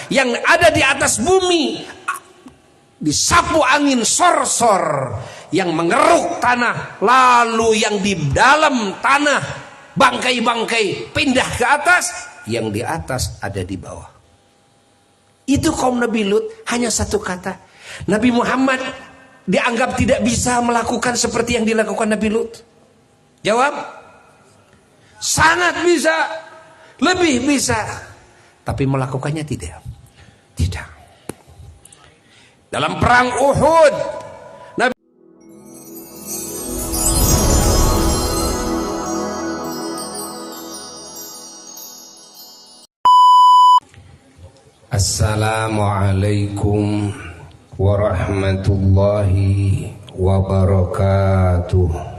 yang ada di atas bumi disapu angin sor-sor yang mengeruk tanah, lalu yang di dalam tanah bangkai-bangkai pindah ke atas, yang di atas ada di bawah. Itu kaum Nabi Lut, hanya satu kata. Nabi Muhammad dianggap tidak bisa melakukan seperti yang dilakukan Nabi Lut. Jawab, sangat bisa, lebih bisa, tapi melakukannya tidak. Tidak. Dalam perang Uhud, Nabi Assalamualaikum warahmatullahi wabarakatuh.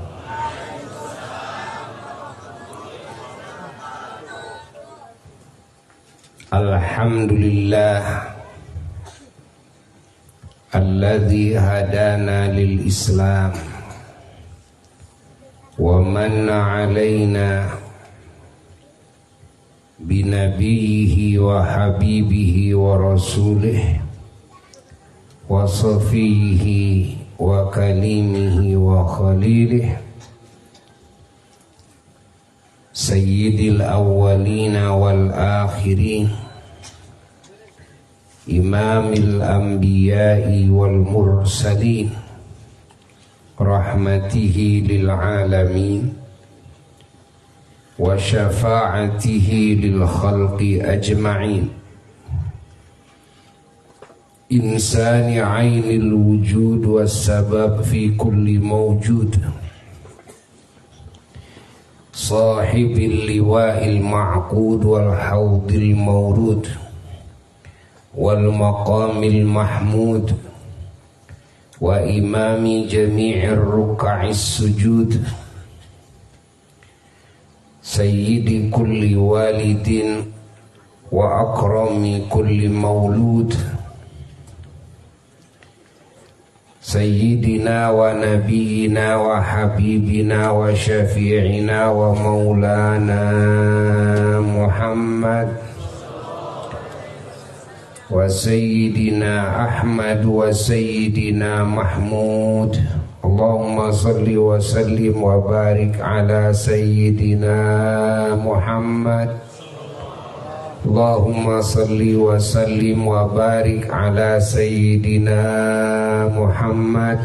Alhamdulillah alladzi hadana lil Islam wa manna alaina binabiyhi wa habibihi wa rasulih wa safihi wa kalimihi wa khalilih sayyidil awwalina wal akhirin imamil anbiya'i wal mursalin rahmatihi lil alamin wa syafa'atihi lil khalqi ajma'in insani ainil wujud was sabab fi kulli mawjud sahibil liwa'il ma'qud wal hawdil mawrud wal maqamil mahmud wa imami jami'ir ruka'is sujud sayyidi kulli walidin wa akrami kulli maulud sayyidina wa nabiyina wa habibina wa syafi'ina wa maulana Muhammad wa sayyidina Ahmad wa sayyidina Mahmud. Allahumma salli wa sallim wa barik ala sayyidina Muhammad. Allahumma salli wa sallim wa barik ala sayyidina Muhammad.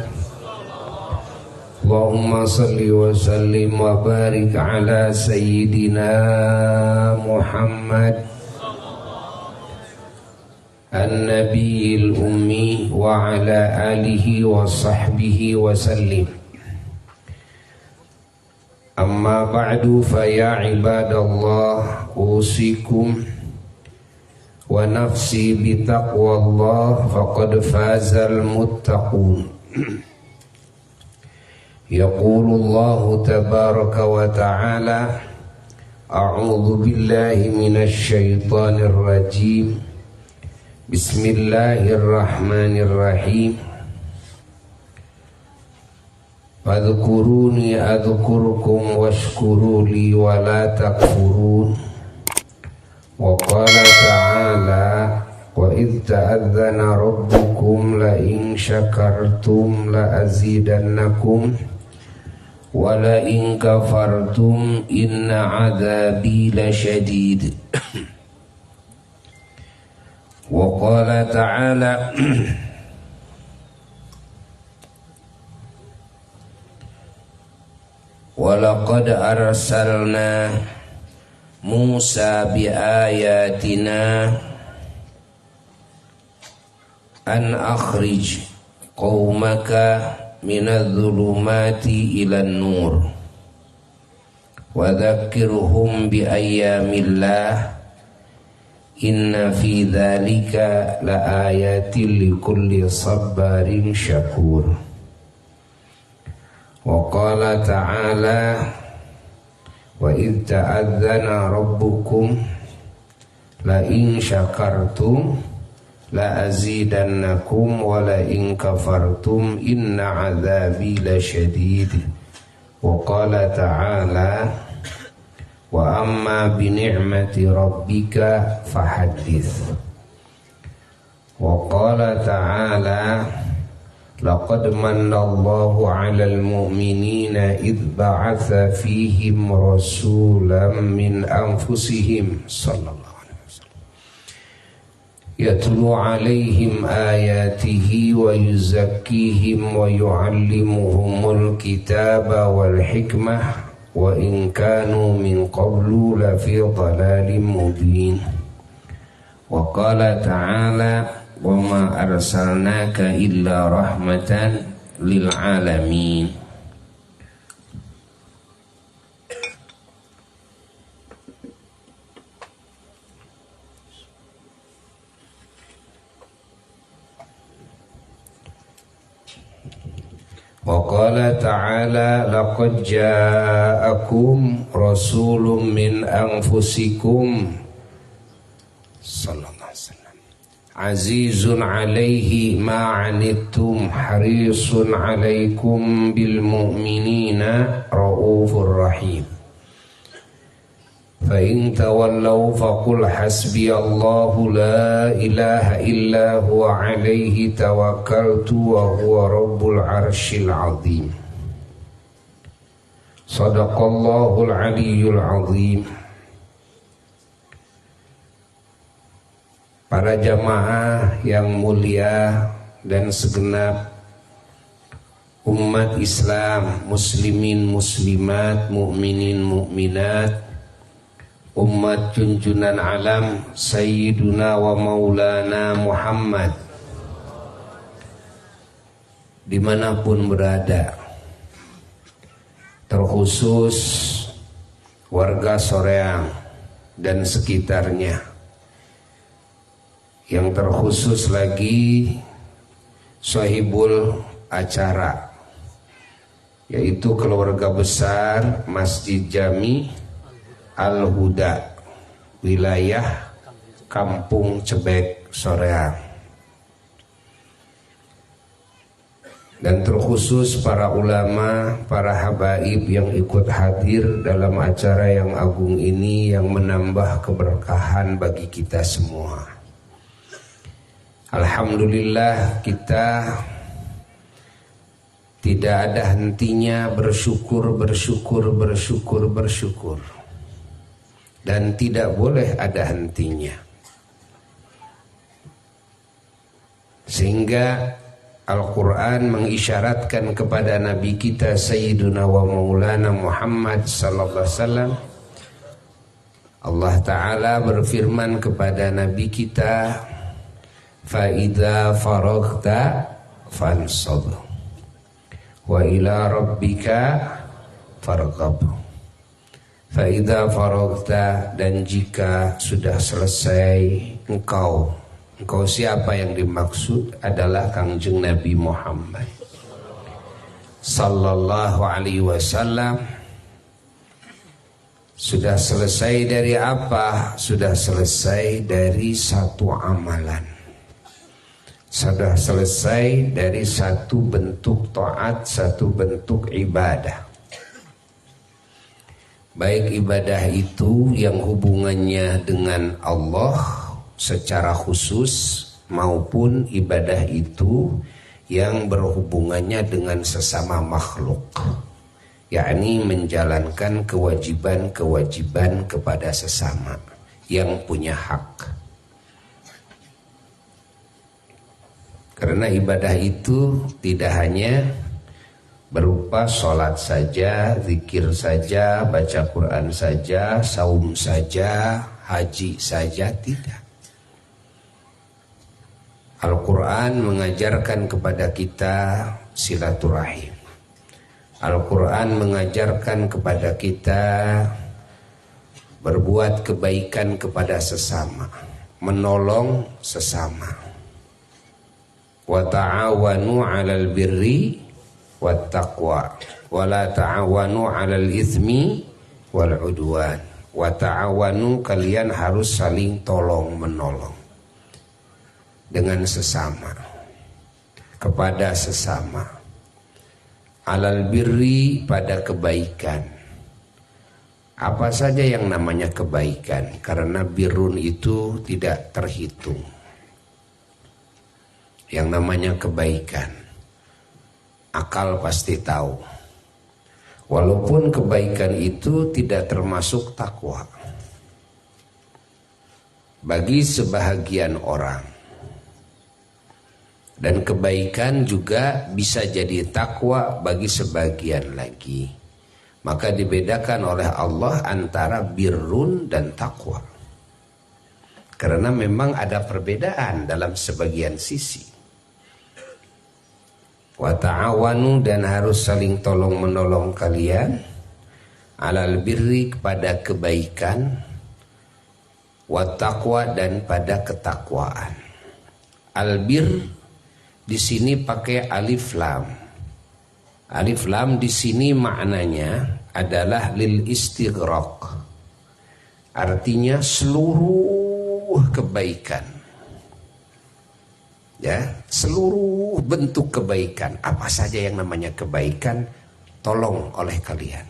Allahumma salli wa sallim wa barik ala sayyidina Muhammad An-Nabiyil Ummi wa ala alihi wa sahbihi wa sallim. Amma ba'du fa ya ibadallah usikum wa nafsi bi taqwallah faqad fazal muttaqun. Yaqulullahu tabaraka wa ta'ala a'udzu billahi minasy syaithanir rajim. Bismillahirrahmanirrahim. Fadhkuruni adhkurkum washkuruli wa la takfurun. Wa qala ta'ala wa idh ta'adhana rabbukum la in syakartum la azidannakum wa la in kafartum inna adzabi lasyadid. Wa qala ta'ala wa laqad arsalna Musa bi ayatina an akhrij qaumaka minadh-dhulumati ilan nur wa dhakkirhum bi ayyamillah inna fi dzalika la ayatin likulli sabarin syakur. Wa qala ta'ala wa idh ta'adzana rabbukum la in syakartum la azidannakum wa la in kafartum inna adzabi lasyadid. Wa qala ta'ala wa amma bi ni'mati rabbika fahaddits. Wa qala ta'ala laqad manallahu 'alal mu'minina idh ba'atsa fihim rasulan min anfusihim sallallahu alaihi wasallam yatlu 'alaihim ayatihi wa yuzakkihim wa yu'allimuhumul kitaba wal hikmah wa in kanu min qablu lafi dhalalin mubin. Wa qala ta'ala wa ma arsalnaka illa rahmatan lil alamin. Wa qala ta'ala laqad ja'akum rasulun min anfusikum sallallahu alaihi wasallam azizun alaihi ma anittum harisun alaikum bil mu'minina raufur rahim. Fa in tawallaw faqul hasbiyallahu la ilaha illa huwa alaihi tawakkaltu wa huwa rabbul arsyil azim. Sadaqallahul aliyyul azim. Para jamaah yang mulia dan segenap umat Islam, muslimin muslimat, mukminin mukminat, umat junjunan alam Sayyiduna wa Maulana Muhammad dimanapun berada, terkhusus warga Soreang dan sekitarnya, yang terkhusus lagi sahibul acara, yaitu keluarga besar Masjid Jami Al-Huda wilayah Kampung Cebek Soreang, dan terkhusus para ulama, para habaib yang ikut hadir dalam acara yang agung ini, yang menambah keberkahan bagi kita semua. Alhamdulillah, kita tidak ada hentinya bersyukur, dan tidak boleh ada hentinya. Sehingga Al-Quran mengisyaratkan kepada Nabi kita Sayyiduna wa Maulana Muhammad sallallahu alaihi wasallam. Allah Ta'ala berfirman kepada Nabi kita, fa idza faraghta fansab wa ila rabbika farghab. Fa idza faraghta, dan jika sudah selesai engkau siapa yang dimaksud adalah Kangjeng Nabi Muhammad sallallahu alaihi wasallam. Sudah selesai dari apa? Sudah selesai dari satu amalan, sudah selesai dari satu bentuk taat, satu bentuk ibadah. Baik ibadah itu yang hubungannya dengan Allah secara khusus, maupun ibadah itu yang berhubungannya dengan sesama makhluk, yakni menjalankan kewajiban-kewajiban kepada sesama yang punya hak. Karena ibadah itu tidak hanya berupa sholat saja, zikir saja, baca Quran saja, saum saja, haji saja, tidak. Al-Quran mengajarkan kepada kita silaturahim. Al-Quran mengajarkan kepada kita berbuat kebaikan kepada sesama, menolong sesama. Wa ta'awanu 'alal birri wat taqwa wa la ta'awanu 'alal itsmi wal 'udwan. Wa ta'awanu, kalian harus saling tolong menolong dengan sesama, kepada sesama. 'Alal birri, pada kebaikan. Apa saja yang namanya kebaikan, karena birrun itu tidak terhitung. yang namanya kebaikan. Akal pasti tahu. Walaupun kebaikan itu tidak termasuk takwa bagi sebahagian orang. Dan kebaikan juga bisa jadi takwa bagi sebagian lagi. Maka dibedakan oleh Allah antara birrun dan takwa. Karena memang ada perbedaan dalam sebagian sisi. Wa ta'awanu, dan harus saling tolong menolong kalian, alal birri, kepada kebaikan, wa taqwa, dan pada ketakwaan. Albir di sini pakai alif lam. Alif lam di sini maknanya adalah lil istighraq. Artinya seluruh kebaikan. Ya, seluruh bentuk kebaikan, apa saja yang namanya kebaikan, tolong oleh kalian,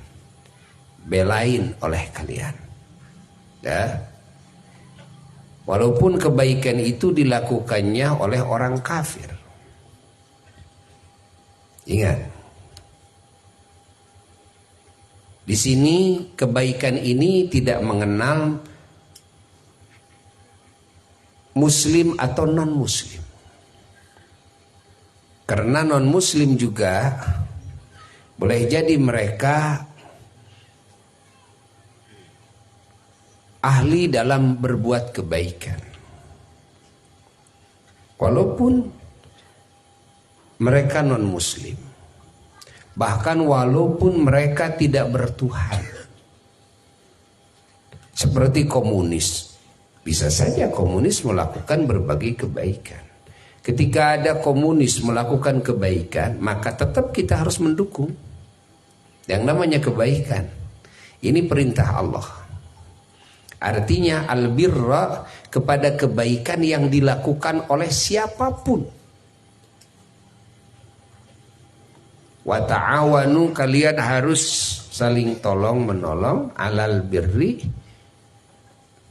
belain oleh kalian. Ya, walaupun kebaikan itu dilakukannya oleh orang kafir. Ingat, di sini kebaikan ini tidak mengenal muslim atau non muslim. Karena non muslim juga boleh jadi mereka ahli dalam berbuat kebaikan, walaupun mereka non muslim, bahkan walaupun mereka tidak bertuhan. Seperti komunis, bisa saja komunis melakukan berbagai kebaikan. Ketika ada komunis melakukan kebaikan, maka tetap kita harus mendukung yang namanya kebaikan. Ini perintah Allah. Artinya albirra, kepada kebaikan yang dilakukan oleh siapapun. Wa ta'awanu, kalian harus saling tolong menolong, alal birri,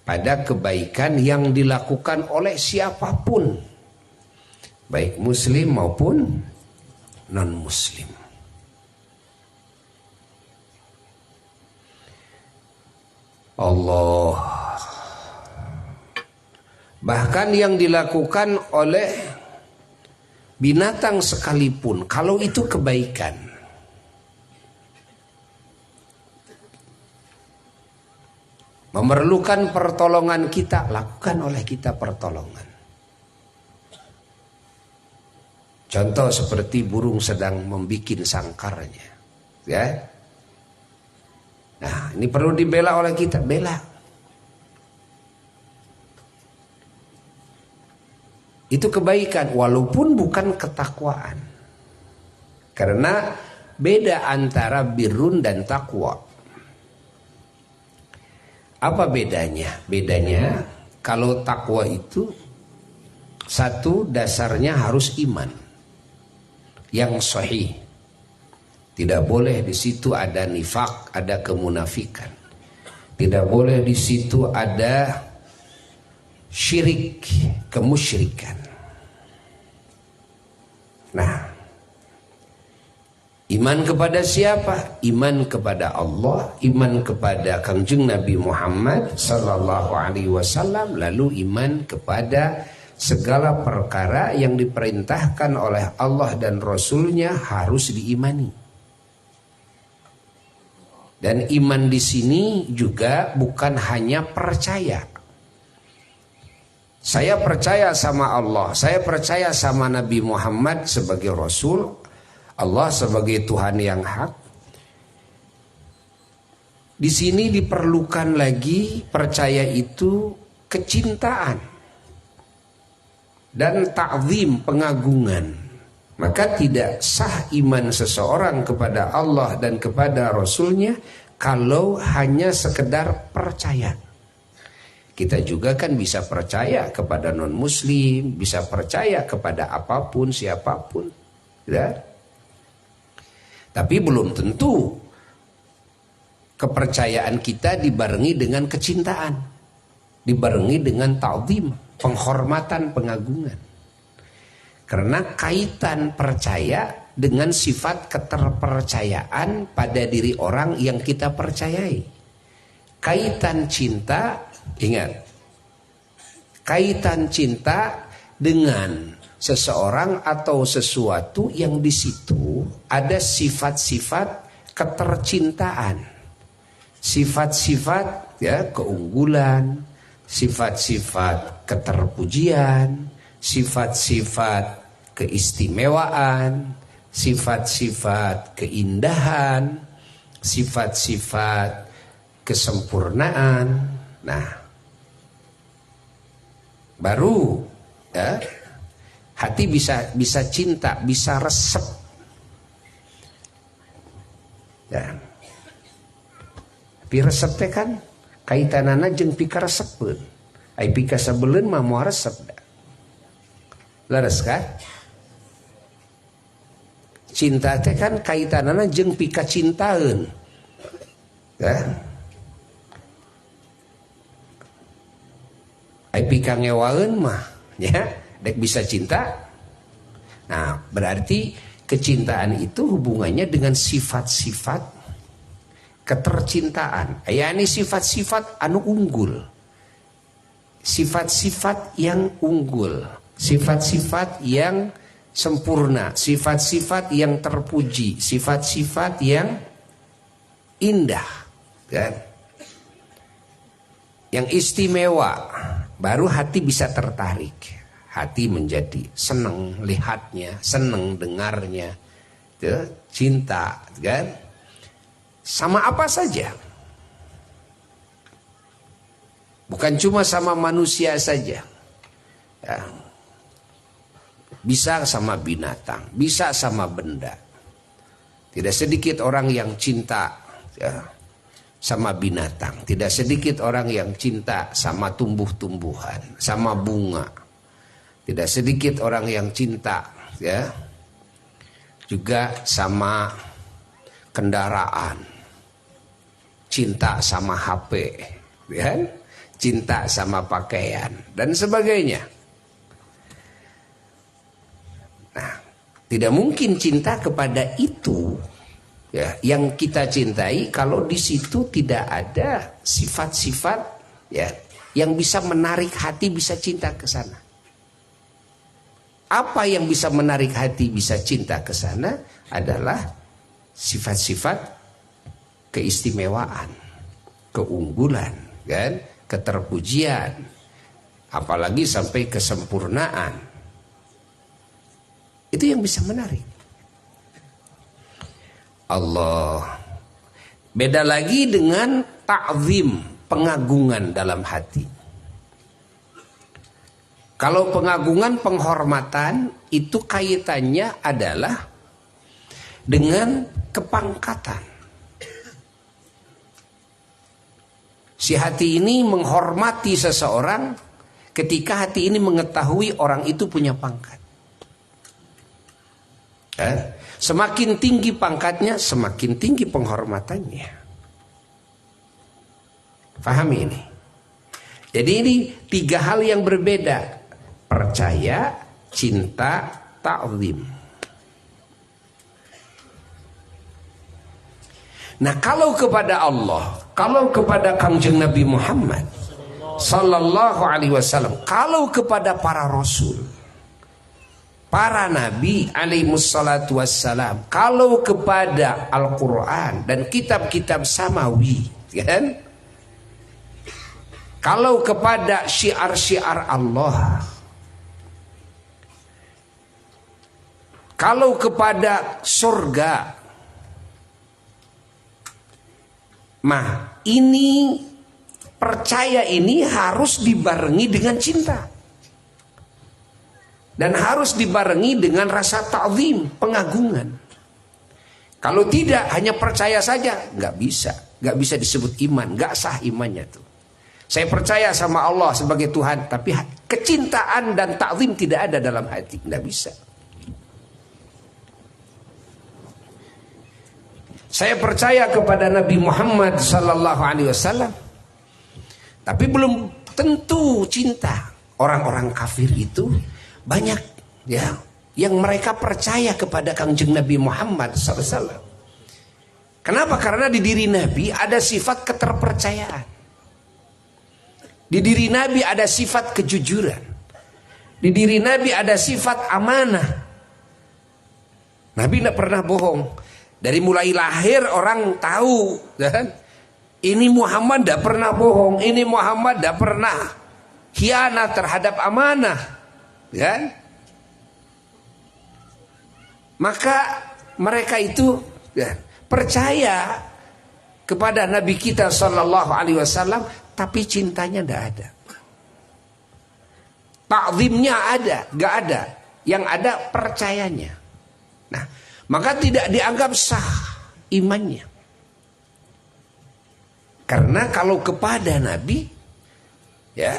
pada kebaikan yang dilakukan oleh siapapun, baik muslim maupun non muslim. Allah, bahkan yang dilakukan oleh binatang sekalipun, kalau itu kebaikan, memerlukan pertolongan kita, lakukan oleh kita pertolongan. Contoh seperti burung sedang membikin sangkarnya, ya. Nah, ini perlu dibela oleh kita, bela. Itu kebaikan, walaupun bukan ketakwaan. Karena beda antara birrun dan takwa. Apa bedanya? Bedanya kalau takwa itu satu, dasarnya harus iman yang sahih. Tidak boleh di situ ada nifak, ada kemunafikan. Tidak boleh di situ ada syirik, kemusyrikan. Nah, iman kepada siapa? Iman kepada Allah, iman kepada Kangjeng Nabi Muhammad sallallahu alaihi wasallam, lalu iman kepada segala perkara yang diperintahkan oleh Allah dan Rasulnya harus diimani. Dan iman di sini juga bukan hanya percaya. Saya percaya sama Allah, saya percaya sama Nabi Muhammad sebagai Rasul, Allah sebagai Tuhan yang hak. Di sini diperlukan lagi percaya itu kecintaan dan ta'zim, pengagungan. Maka tidak sah iman seseorang kepada Allah dan kepada Rasulnya kalau hanya sekedar percaya. Kita juga kan bisa percaya kepada non muslim, bisa percaya kepada apapun, siapapun, ya. Tapi belum tentu kepercayaan kita dibarengi dengan kecintaan, dibarengi dengan ta'zim, penghormatan, pengagungan. Karena kaitan percaya dengan sifat keterpercayaan pada diri orang yang kita percayai. Kaitan cinta, ingat, kaitan cinta dengan seseorang atau sesuatu yang di situ ada sifat-sifat ketercintaan, sifat-sifat ya keunggulan, sifat-sifat keterpujian, sifat-sifat keistimewaan, sifat-sifat keindahan, sifat-sifat kesempurnaan. Nah, baru ya hati bisa cinta, bisa resep. Ya. Tapi resep teh kan kaitanana jeung pika resepkeun. Ai pika sabeleun mah moal resep da. Leres kan? Cinta teh kan kaitanana jeung pika cintaeun. Ya. Ai pika ngewaeun mah ya, dek bisa cinta. Nah, berarti kecintaan itu hubungannya dengan sifat-sifat ketercintaan. Yani sifat-sifat anu unggul. Sifat-sifat yang unggul, sifat-sifat yang sempurna, sifat-sifat yang terpuji, sifat-sifat yang indah, kan? Yang istimewa, baru hati bisa tertarik. Hati menjadi senang lihatnya, senang dengarnya, cinta, kan? Sama apa saja. Bukan cuma sama manusia saja. Ya. Bisa sama binatang, bisa sama benda. Tidak sedikit orang yang cinta ya, sama binatang. Tidak sedikit orang yang cinta sama tumbuh-tumbuhan, sama bunga. Tidak sedikit orang yang cinta ya, juga sama kendaraan. Cinta sama HP, ya? Cinta sama pakaian dan sebagainya. Nah, tidak mungkin cinta kepada itu ya yang kita cintai kalau di situ tidak ada sifat-sifat ya yang bisa menarik hati bisa cinta ke sana. Apa yang bisa menarik hati bisa cinta ke sana adalah sifat-sifat keistimewaan, keunggulan, kan, keterpujian, apalagi sampai kesempurnaan. Itu yang bisa menarik. Allah. Beda lagi dengan ta'zim, pengagungan dalam hati. Kalau pengagungan, penghormatan itu kaitannya adalah dengan kepangkatan. Si hati ini menghormati seseorang ketika hati ini mengetahui orang itu punya pangkat. Semakin tinggi pangkatnya, semakin tinggi penghormatannya. Pahami ini. Jadi ini tiga hal yang berbeda. Percaya, cinta, ta'zim. Nah, kalau kepada Allah, kalau kepada Kangjeng Nabi Muhammad sallallahu alaihi wasallam, kalau kepada para rasul, para nabi alaihi wassalatu wassalam, kalau kepada Al-Qur'an dan kitab-kitab samawi, kan? Kalau kepada syiar-syiar Allah, kalau kepada surga, mah ini percaya ini harus dibarengi dengan cinta. Dan harus dibarengi dengan rasa ta'zim, pengagungan. Kalau tidak hanya percaya saja, nggak bisa disebut iman, nggak sah imannya tuh. Saya percaya sama Allah sebagai Tuhan, tapi kecintaan dan ta'zim tidak ada dalam hati, nggak bisa. Saya percaya kepada Nabi Muhammad sallallahu alaihi wasallam, tapi belum tentu cinta. Orang-orang kafir itu banyak ya yang mereka percaya kepada Kangjeng Nabi Muhammad SAW. Kenapa? Karena di diri Nabi ada sifat keterpercayaan. Di diri Nabi ada sifat kejujuran. Di diri Nabi ada sifat amanah. Nabi tidak pernah bohong. Dari mulai lahir orang tahu, kan? Ini Muhammad tidak pernah bohong. Ini Muhammad tidak pernah khianat terhadap amanah, kan? Maka mereka itu percaya kepada Nabi kita Sallallahu Alaihi Wasallam, tapi cintanya tidak ada. Ta'zimnya ada, gak ada. Yang ada percayanya. Nah, maka tidak dianggap sah imannya. Karena kalau kepada Nabi, ya,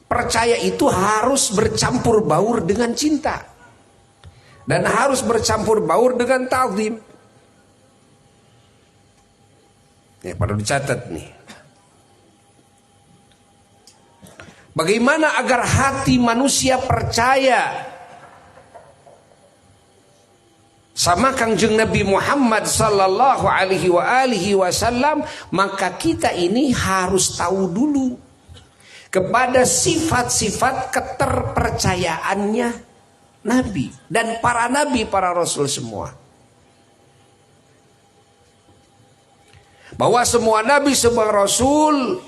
percaya itu harus bercampur baur dengan cinta. Dan harus bercampur baur dengan ta'zim. Ya, perlu dicatat nih. Bagaimana agar hati manusia percaya sama Kangjeng Nabi Muhammad sallallahu alaihi wasallam, maka kita ini harus tahu dulu kepada sifat-sifat keterpercayaannya Nabi dan para nabi, para rasul semua. Bahwa semua nabi, semua rasul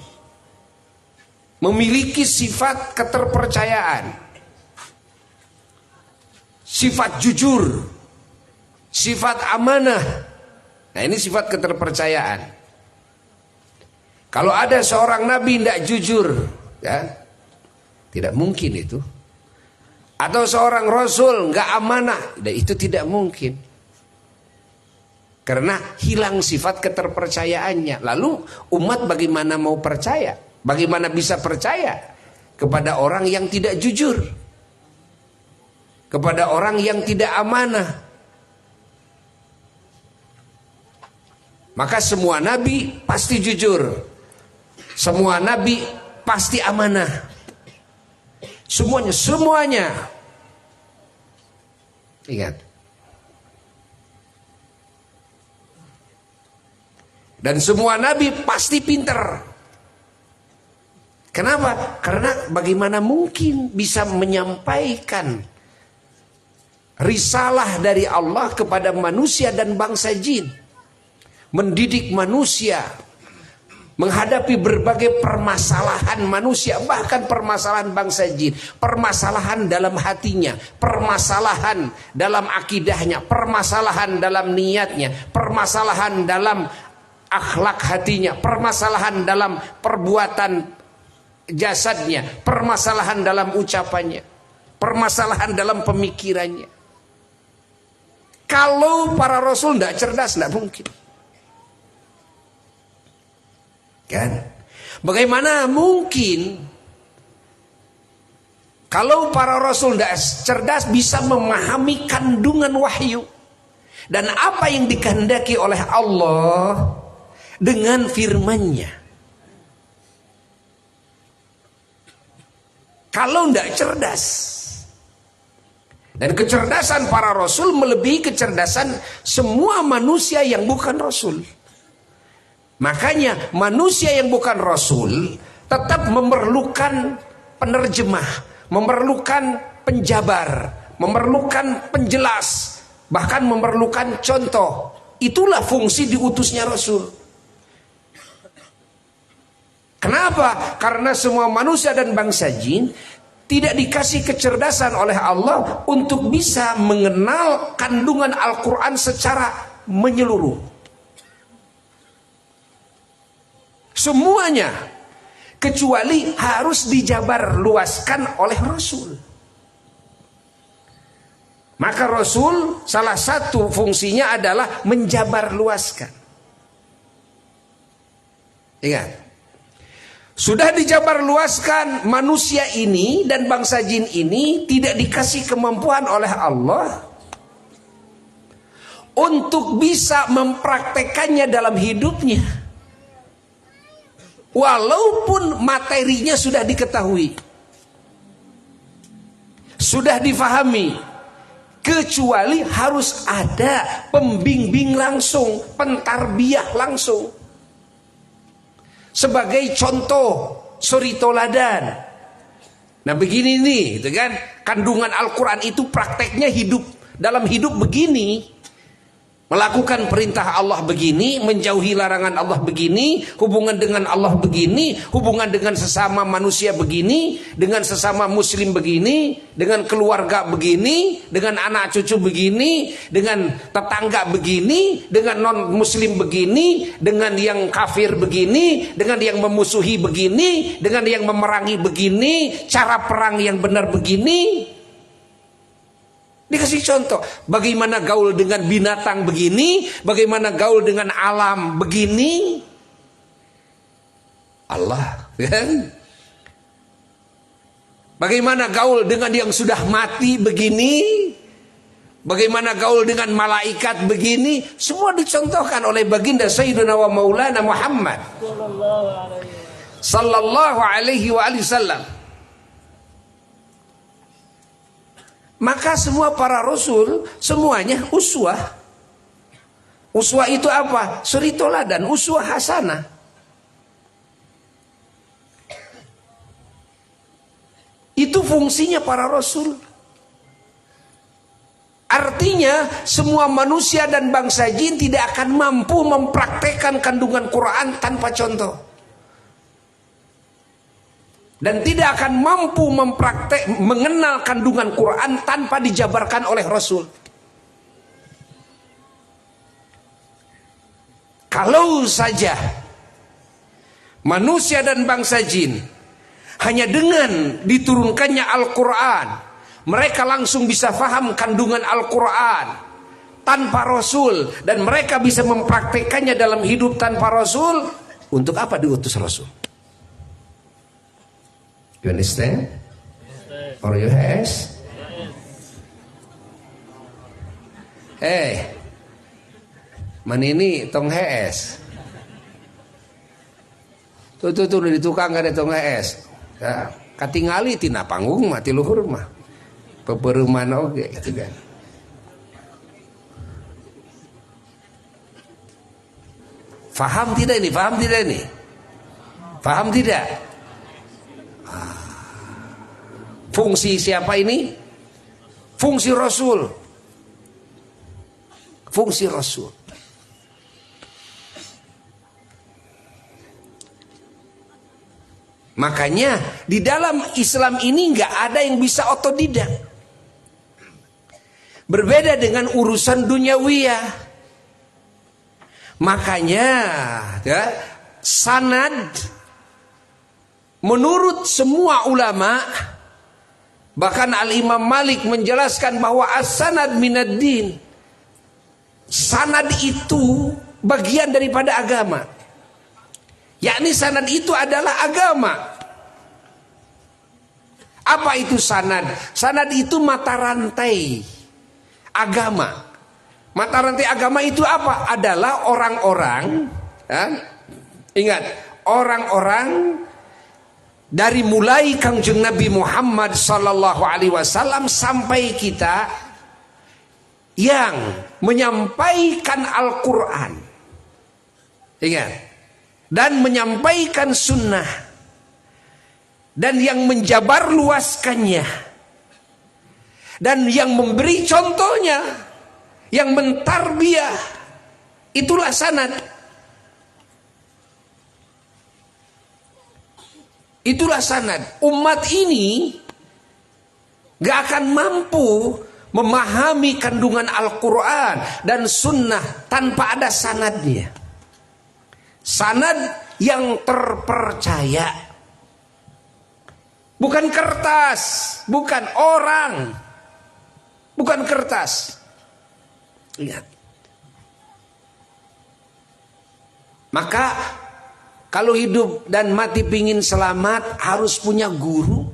memiliki sifat keterpercayaan, sifat jujur, sifat amanah. Nah, ini sifat keterpercayaan. Kalau ada seorang nabi tidak jujur, ya, tidak mungkin itu. Atau seorang rasul nggak amanah, itu tidak mungkin. Karena hilang sifat keterpercayaannya. Lalu umat bagaimana mau percaya? Bagaimana bisa percaya kepada orang yang tidak jujur? Kepada orang yang tidak amanah? Maka semua nabi pasti jujur. Semua nabi pasti amanah. Semuanya. Ingat. Dan semua nabi pasti pintar. Kenapa? Karena bagaimana mungkin bisa menyampaikan risalah dari Allah kepada manusia dan bangsa jin. Mendidik manusia menghadapi berbagai permasalahan manusia, bahkan permasalahan bangsa jin, permasalahan dalam hatinya, permasalahan dalam akidahnya, permasalahan dalam niatnya, permasalahan dalam akhlak hatinya, permasalahan dalam perbuatan jasadnya, permasalahan dalam ucapannya, permasalahan dalam pemikirannya. Kalau para rasul tidak cerdas, tidak mungkin. Kan? Bagaimana mungkin kalau para rasul tidak cerdas bisa memahami kandungan wahyu dan apa yang dikehendaki oleh Allah dengan firman-Nya? Kalau tidak cerdas. Dan kecerdasan para rasul melebihi kecerdasan semua manusia yang bukan rasul. Makanya manusia yang bukan rasul tetap memerlukan penerjemah, memerlukan penjabar, memerlukan penjelas, bahkan memerlukan contoh. Itulah fungsi diutusnya rasul. Kenapa? Karena semua manusia dan bangsa jin tidak dikasih kecerdasan oleh Allah untuk bisa mengenal kandungan Al-Quran secara menyeluruh. Semuanya, kecuali harus dijabar luaskan oleh Rasul. Maka Rasul salah satu fungsinya adalah menjabar luaskan. Ingat, sudah dijabar luaskan, manusia ini dan bangsa jin ini tidak dikasih kemampuan oleh Allah untuk bisa mempraktekannya dalam hidupnya. Walaupun materinya sudah diketahui, sudah difahami, kecuali harus ada pembimbing langsung, pentarbiyah langsung. Sebagai contoh, suri toladan. Nah begini nih, gitu kan? Kandungan Al-Quran itu prakteknya hidup, dalam hidup begini. Melakukan perintah Allah begini, menjauhi larangan Allah begini, hubungan dengan Allah begini, hubungan dengan sesama manusia begini, dengan sesama muslim begini, dengan keluarga begini, dengan anak cucu begini, dengan tetangga begini, dengan non muslim begini, dengan yang kafir begini, dengan yang memusuhi begini, dengan yang memerangi begini, cara perang yang benar begini. Dikasih contoh, bagaimana gaul dengan binatang begini, bagaimana gaul dengan alam begini. Allah, kan? Bagaimana gaul dengan yang sudah mati begini, bagaimana gaul dengan malaikat begini, semua dicontohkan oleh baginda Sayyidina wa Maulana Muhammad sallallahu alaihi wasallam. Maka semua para rasul semuanya uswah. Uswah itu apa? Suri toladan, uswah hasanah. Itu fungsinya para rasul. Artinya semua manusia dan bangsa jin tidak akan mampu mempraktekkan kandungan Quran tanpa contoh. Dan tidak akan mampu mengenal kandungan Quran tanpa dijabarkan oleh Rasul. Kalau saja manusia dan bangsa jin hanya dengan diturunkannya Al-Quran, mereka langsung bisa faham kandungan Al-Quran tanpa Rasul, dan mereka bisa mempraktekannya dalam hidup tanpa Rasul, untuk apa diutus Rasul? You understand? Or you has? Man ini tong HS. Tuh di tukang ada tong HS. Ya, katingali tina panggung mati luhur mah. Peperuman oge gitu kan. Faham tidak ini? Faham tidak ini? Faham tidak? Fungsi siapa ini? Fungsi Rasul. Fungsi Rasul. Makanya di dalam Islam ini nggak ada yang bisa otodidak. Berbeda dengan urusan duniawiyah. Makanya ya, sanad menurut semua ulama, bahkan Al-Imam Malik menjelaskan bahwa as-sanad minad din. Sanad itu bagian daripada agama. Yakni sanad itu adalah agama. Apa itu sanad? Sanad itu mata rantai agama. Mata rantai agama itu apa? Adalah orang-orang, ya, ingat, orang-orang dari mulai Kangjeng Nabi Muhammad sallallahu alaihi wasallam sampai kita yang menyampaikan Al-Quran, ingat, dan menyampaikan sunnah, dan yang menjabar luaskannya, dan yang memberi contohnya, yang mentarbiyah, itulah sanad. Itulah sanad. Umat ini gak akan mampu memahami kandungan Al-Quran dan sunnah tanpa ada sanadnya. Sanad yang terpercaya. Bukan kertas, bukan orang, bukan kertas. Lihat. Maka kalau hidup dan mati pingin selamat, harus punya guru.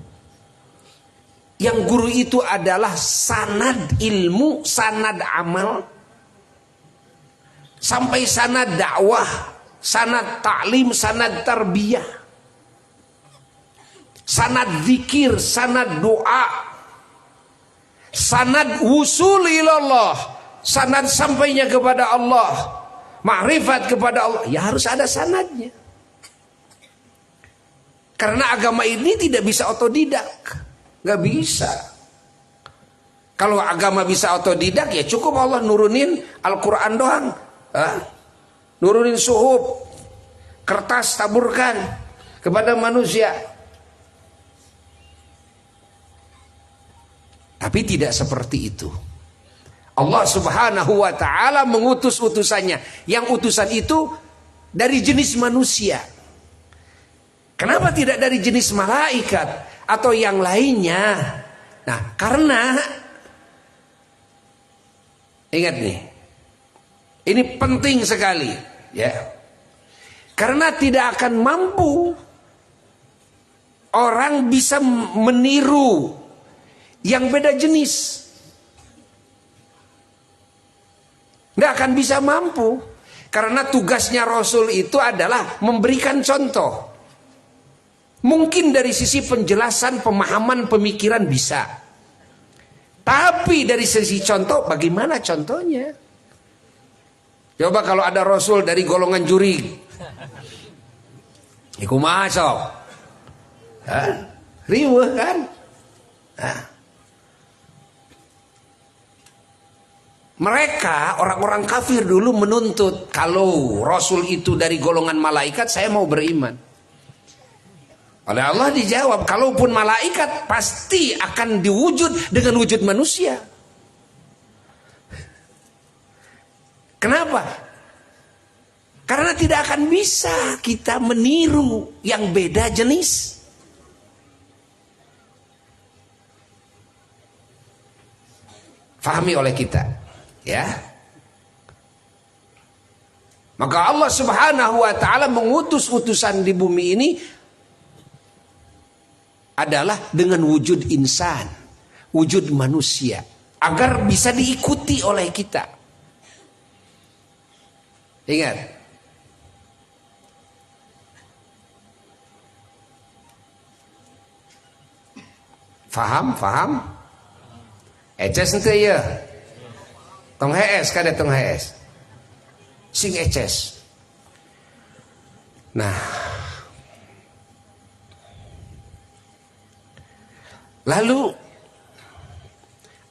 Yang guru itu adalah sanad ilmu, sanad amal, sampai sanad dakwah, sanad ta'lim, sanad tarbiyah, sanad zikir, sanad doa, sanad wusul ilallah, sanad sampainya kepada Allah, ma'rifat kepada Allah, ya harus ada sanadnya. Karena agama ini tidak bisa otodidak, nggak bisa. Kalau agama bisa otodidak ya cukup Allah nurunin Al-Quran doang, nurunin suhuf, kertas taburkan kepada manusia. Tapi tidak seperti itu. Allah subhanahu wa ta'ala mengutus utusannya. Yang utusan itu dari jenis manusia. Kenapa tidak dari jenis malaikat atau yang lainnya? Nah, karena ingat nih, ini penting sekali, ya. Karena tidak akan mampu orang bisa meniru yang beda jenis. Nggak akan bisa mampu. Karena tugasnya Rasul itu adalah memberikan contoh. Mungkin dari sisi penjelasan, pemahaman, pemikiran bisa. Tapi dari sisi contoh, bagaimana contohnya? Coba kalau ada Rasul dari golongan juri, iku masuk, riweh kan? Mereka orang-orang kafir dulu menuntut kalau Rasul itu dari golongan malaikat, saya mau beriman. Oleh Allah dijawab, kalaupun malaikat pasti akan diwujud dengan wujud manusia. Kenapa? Karena tidak akan bisa kita meniru yang beda jenis. Fahami oleh kita. Ya, maka Allah subhanahu wa ta'ala mengutus utusan di bumi ini adalah dengan wujud insan, wujud manusia, agar bisa diikuti oleh kita. Ingat, faham? Eces ente ya. Tong HS kada tong HS. Sing eces. Nah. Lalu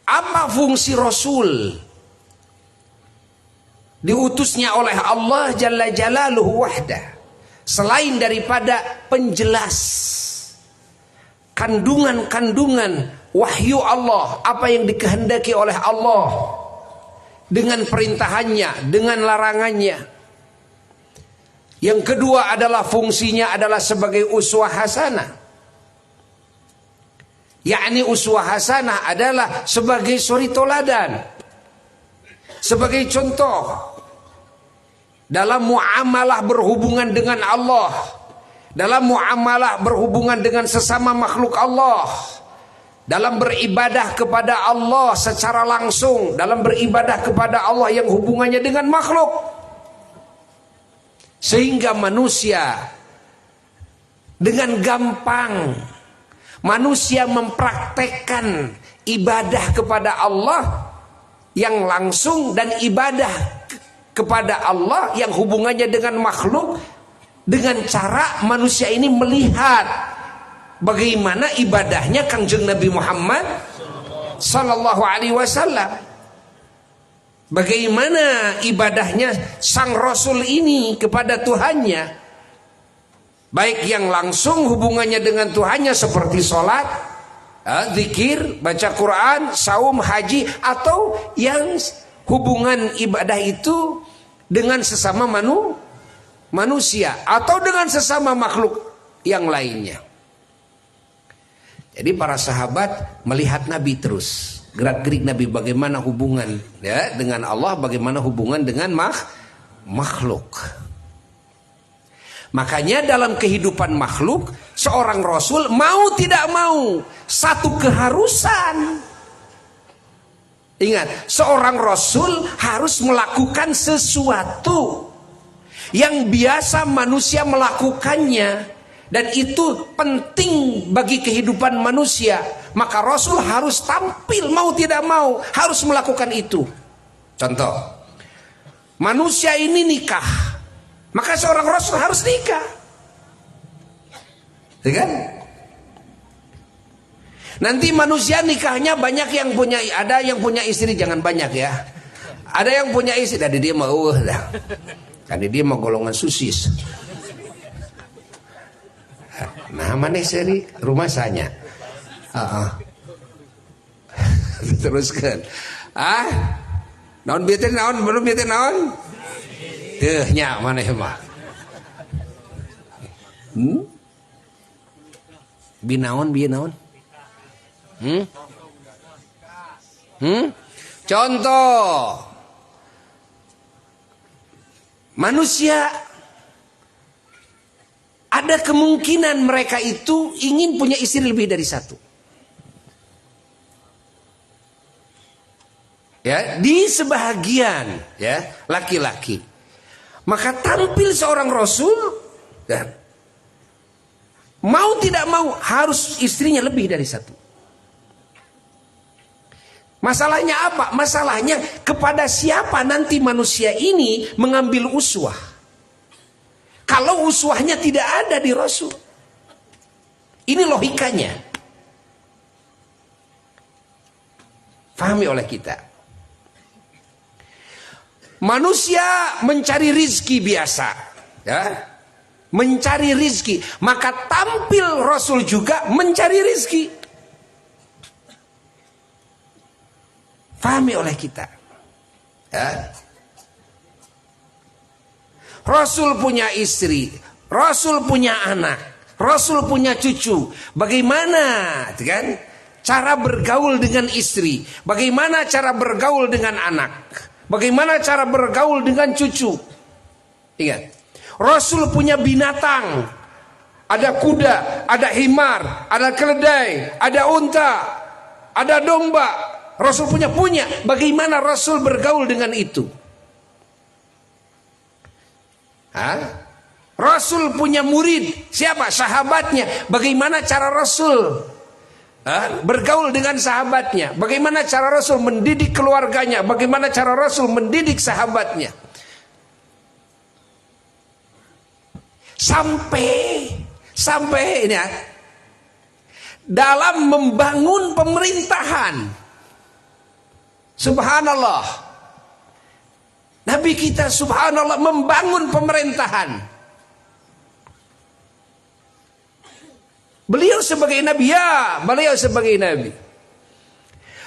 apa fungsi Rasul? Diutusnya oleh Allah Jalla Jalaluhu wahdah. Selain daripada penjelas kandungan-kandungan wahyu Allah, apa yang dikehendaki oleh Allah dengan perintahannya, dengan larangannya. Yang kedua adalah fungsinya adalah sebagai uswah hasanah. Yakni uswah hasanah adalah sebagai suri toladan, sebagai contoh dalam muamalah berhubungan dengan Allah, dalam muamalah berhubungan dengan sesama makhluk Allah, dalam beribadah kepada Allah secara langsung, dalam beribadah kepada Allah yang hubungannya dengan makhluk. Sehingga manusia dengan gampang manusia mempraktekkan ibadah kepada Allah yang langsung dan ibadah kepada Allah yang hubungannya dengan makhluk dengan cara manusia ini melihat bagaimana ibadahnya Kangjeng Nabi Muhammad sallallahu alaihi wasallam. Bagaimana ibadahnya sang Rasul ini kepada Tuhannya. Baik yang langsung hubungannya dengan Tuhannya seperti sholat, zikir, baca Quran, saum, haji, atau yang hubungan ibadah itu dengan sesama manusia atau dengan sesama makhluk yang lainnya. Jadi para sahabat melihat Nabi terus, gerak-gerik Nabi bagaimana hubungan ya dengan Allah, bagaimana hubungan dengan makhluk. Makanya dalam kehidupan makhluk seorang Rasul mau tidak mau satu keharusan. Ingat, seorang Rasul harus melakukan sesuatu yang biasa manusia melakukannya dan itu penting bagi kehidupan manusia, maka Rasul harus tampil mau tidak mau, harus melakukan itu. Contoh, manusia ini nikah, maka seorang Rasul harus nikah, ya kan? Nanti manusia nikahnya banyak yang punya, ada yang punya istri, jangan banyak ya. Ada yang punya istri, tadi dia mau dah. Tadi dia mau golongan susis. Nah, mana seri rumah saya. Teruskan. Naon bieu naon, belum bieu naon? Teuh nya maneh mah. Binaon. Contoh, manusia ada kemungkinan mereka itu ingin punya istri lebih dari satu. Ya, di sebahagian ya laki-laki. Maka tampil seorang Rasul, ya, mau tidak mau harus istrinya lebih dari satu. Masalahnya apa? Masalahnya kepada siapa nanti manusia ini mengambil uswah. Kalau uswahnya tidak ada di Rasul. Ini logikanya. Fahami oleh kita. Manusia mencari rizki biasa. Ya, mencari rizki. Maka tampil Rasul juga mencari rizki. Fahami oleh kita. Ya. Rasul punya istri, Rasul punya anak, Rasul punya cucu. Bagaimana, kan? Cara bergaul dengan istri, bagaimana cara bergaul dengan anak, bagaimana cara bergaul dengan cucu. Ingat, Rasul punya binatang, ada kuda, ada himar, ada keledai, ada unta, ada domba. Rasul punya. Bagaimana Rasul bergaul dengan itu? Rasul punya murid, siapa? Sahabatnya. Bagaimana cara Rasul bergaul dengan sahabatnya? Bagaimana cara Rasul mendidik keluarganya? Bagaimana cara Rasul mendidik sahabatnya? Sampai ini dalam membangun pemerintahan. Subhanallah. Nabi kita subhanallah membangun pemerintahan. Beliau sebagai nabi, ya, beliau sebagai nabi.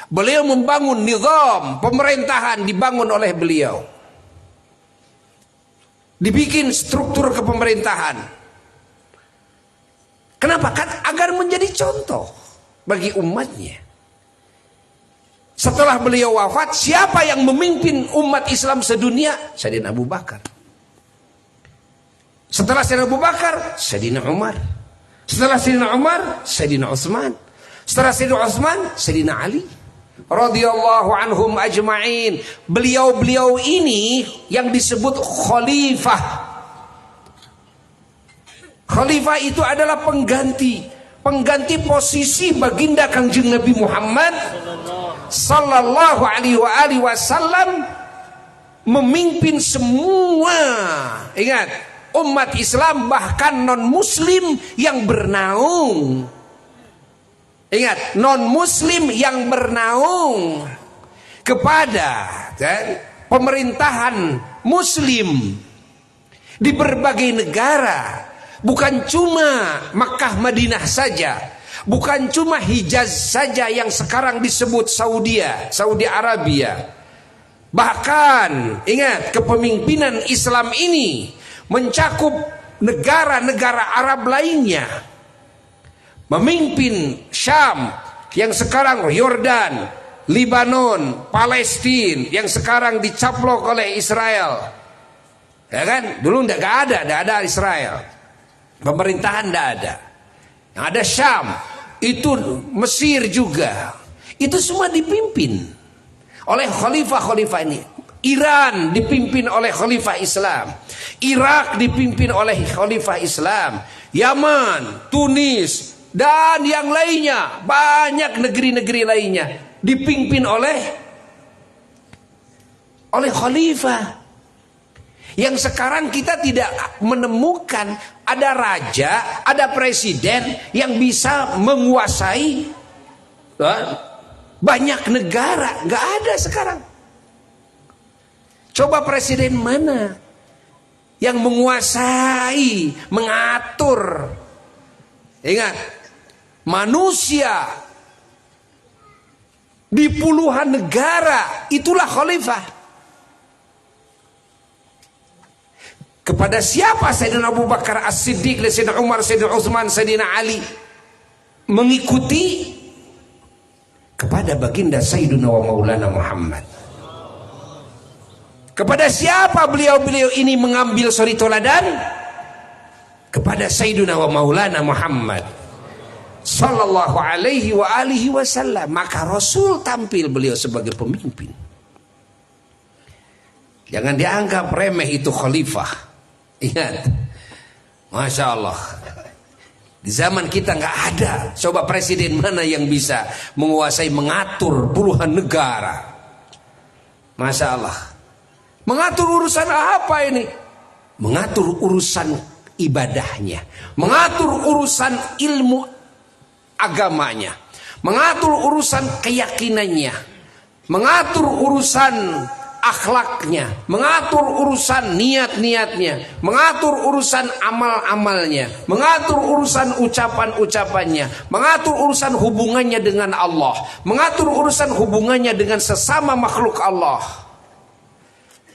Beliau membangun nizam pemerintahan, dibangun oleh beliau. Dibikin struktur kepemerintahan. Kenapa? Kan agar menjadi contoh bagi umatnya. Setelah beliau wafat, siapa yang memimpin umat Islam sedunia? Sayyidina Abu Bakar. Setelah Sayyidina Abu Bakar, Sayyidina Umar. Setelah Sayyidina Umar, Sayyidina Utsman. Setelah Sayyidina Utsman, Sayyidina Ali. Radhiyallahu anhum ajma'in. Beliau-beliau ini yang disebut khalifah. Khalifah itu adalah pengganti posisi baginda Kangjeng Nabi Muhammad sallallahu alaihi wasallam, memimpin semua, ingat, umat Islam bahkan non muslim yang bernaung. Ingat, non muslim yang bernaung kepada pemerintahan muslim di berbagai negara. Bukan cuma Makkah Madinah saja, bukan cuma Hijaz saja yang sekarang disebut Saudi Arabia. Bahkan ingat, kepemimpinan Islam ini mencakup negara-negara Arab lainnya. Memimpin Syam yang sekarang Yordan, Lebanon, Palestina yang sekarang dicaplok oleh Israel. Ya kan? Dulu enggak ada Israel. Pemerintahan tidak ada. Yang ada Syam, itu Mesir juga. Itu semua dipimpin oleh khalifah-khalifah ini. Iran dipimpin oleh khalifah Islam. Irak dipimpin oleh khalifah Islam. Yaman, Tunis, dan yang lainnya, banyak negeri-negeri lainnya dipimpin oleh khalifah. Yang sekarang kita tidak menemukan ada raja, ada presiden yang bisa menguasai banyak negara. Nggak ada sekarang. Coba presiden mana yang menguasai, mengatur? Ingat, manusia di puluhan negara, itulah khalifah. Kepada siapa Sayyidina Abu Bakar As-Siddiq, Sayyidina Umar, Sayyidina Utsman, Sayyidina Ali mengikuti? Kepada baginda Sayyidina wa Maulana Muhammad. Kepada siapa beliau-beliau ini mengambil suri toladan? Kepada Sayyidina wa Maulana Muhammad sallallahu alaihi wa alihi wasallam. Maka Rasul tampil beliau sebagai pemimpin. Jangan dianggap remeh itu khalifah. Ingat, Masya Allah, di zaman kita nggak ada. Coba presiden mana yang bisa menguasai, mengatur puluhan negara? Masya Allah. Mengatur urusan apa ini? Mengatur urusan ibadahnya, mengatur urusan ilmu agamanya, mengatur urusan keyakinannya, mengatur urusan akhlaknya, mengatur urusan niat-niatnya, mengatur urusan amal-amalnya, mengatur urusan ucapan-ucapannya, mengatur urusan hubungannya dengan Allah, mengatur urusan hubungannya dengan sesama makhluk Allah,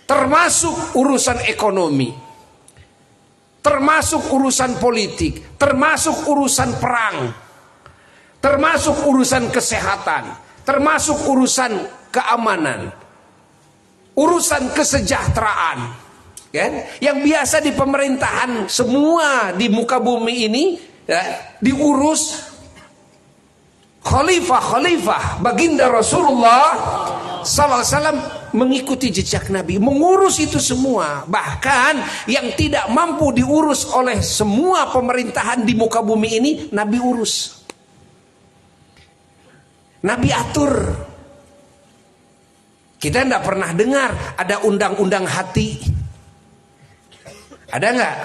termasuk urusan ekonomi, termasuk urusan politik, termasuk urusan perang, termasuk urusan kesehatan, termasuk urusan keamanan, urusan kesejahteraan, kan? Yang biasa di pemerintahan semua di muka bumi ini diurus khalifah baginda Rasulullah sallallahu alaihi wasallam mengikuti jejak Nabi, mengurus itu semua. Bahkan yang tidak mampu diurus oleh semua pemerintahan di muka bumi ini, Nabi urus. Nabi atur. Kita tidak pernah dengar ada undang-undang hati. Ada nggak?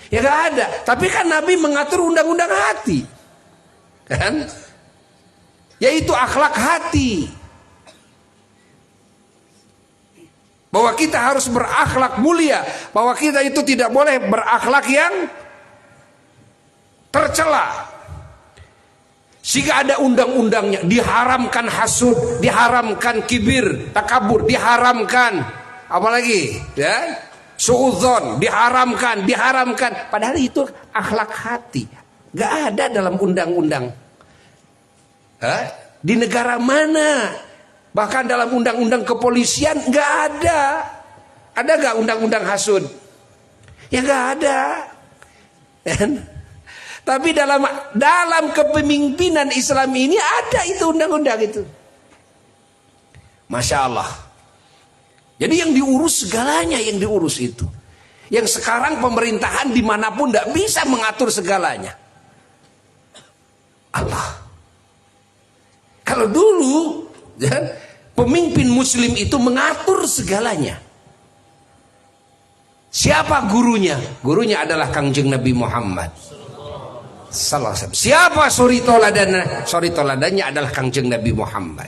Ya nggak ada. Tapi kan Nabi mengatur undang-undang hati, kan? Yaitu akhlak hati. Bahwa kita harus berakhlak mulia. Bahwa kita itu tidak boleh berakhlak yang tercela. Jika ada undang-undangnya, diharamkan hasud, diharamkan kibir, takabur, diharamkan, apalagi ya, suudzon, diharamkan. Padahal itu akhlak hati, nggak ada dalam undang-undang. Di negara mana? Bahkan dalam undang-undang kepolisian nggak ada. Ada nggak undang-undang hasud? Ya nggak ada. Tapi dalam kepemimpinan Islam ini ada itu undang-undang itu. Masya Allah. Jadi yang diurus segalanya, yang diurus itu. Yang sekarang pemerintahan dimanapun tidak bisa mengatur segalanya. Allah. Kalau dulu pemimpin muslim itu mengatur segalanya. Siapa gurunya? Gurunya adalah Kangjeng Nabi Muhammad sallallahu alaihi wasallam. Siapa suri toladannya? Suri toladannya adalah Kangjeng Nabi Muhammad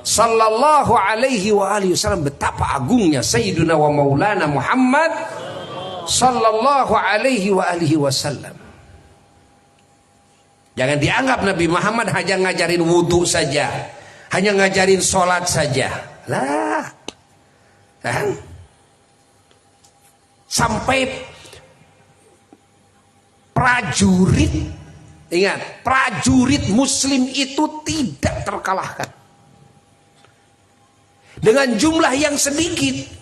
sallallahu alaihi wa alihi wasallam. Betapa agungnya Sayyiduna wa Maulana Muhammad sallallahu alaihi wa alihi wasallam. Jangan dianggap Nabi Muhammad hanya ngajarin wudu saja, hanya ngajarin sholat saja. Lah, kan? Sampai prajurit, ingat, prajurit muslim itu tidak terkalahkan. Dengan jumlah yang sedikit,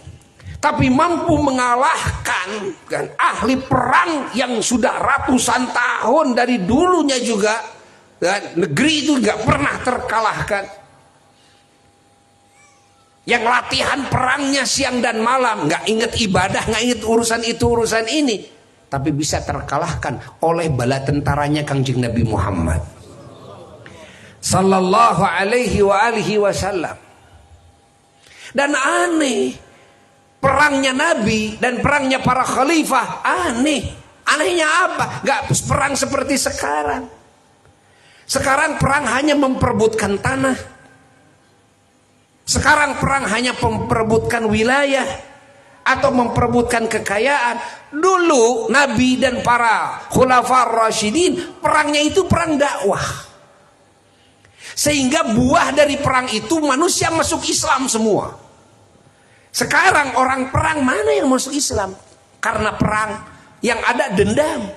tapi mampu mengalahkan kan, ahli perang yang sudah ratusan tahun dari dulunya juga, kan, negeri itu nggak pernah terkalahkan. Yang latihan perangnya siang dan malam, nggak inget ibadah, nggak inget urusan itu urusan ini. tapi bisa terkalahkan oleh bala tentaranya Kangjeng Nabi Muhammad sallallahu alaihi wa alihi wasallam. Dan aneh, perangnya Nabi dan perangnya para khalifah aneh. Anehnya apa? Gak perang seperti sekarang. Sekarang perang hanya memperebutkan tanah. Sekarang perang hanya memperebutkan wilayah atau memperebutkan kekayaan. Dulu Nabi dan para khulafaur rasyidin perangnya itu perang dakwah. Sehingga buah dari perang itu manusia masuk Islam semua. Sekarang orang perang mana yang masuk Islam? Karena perang yang ada dendam.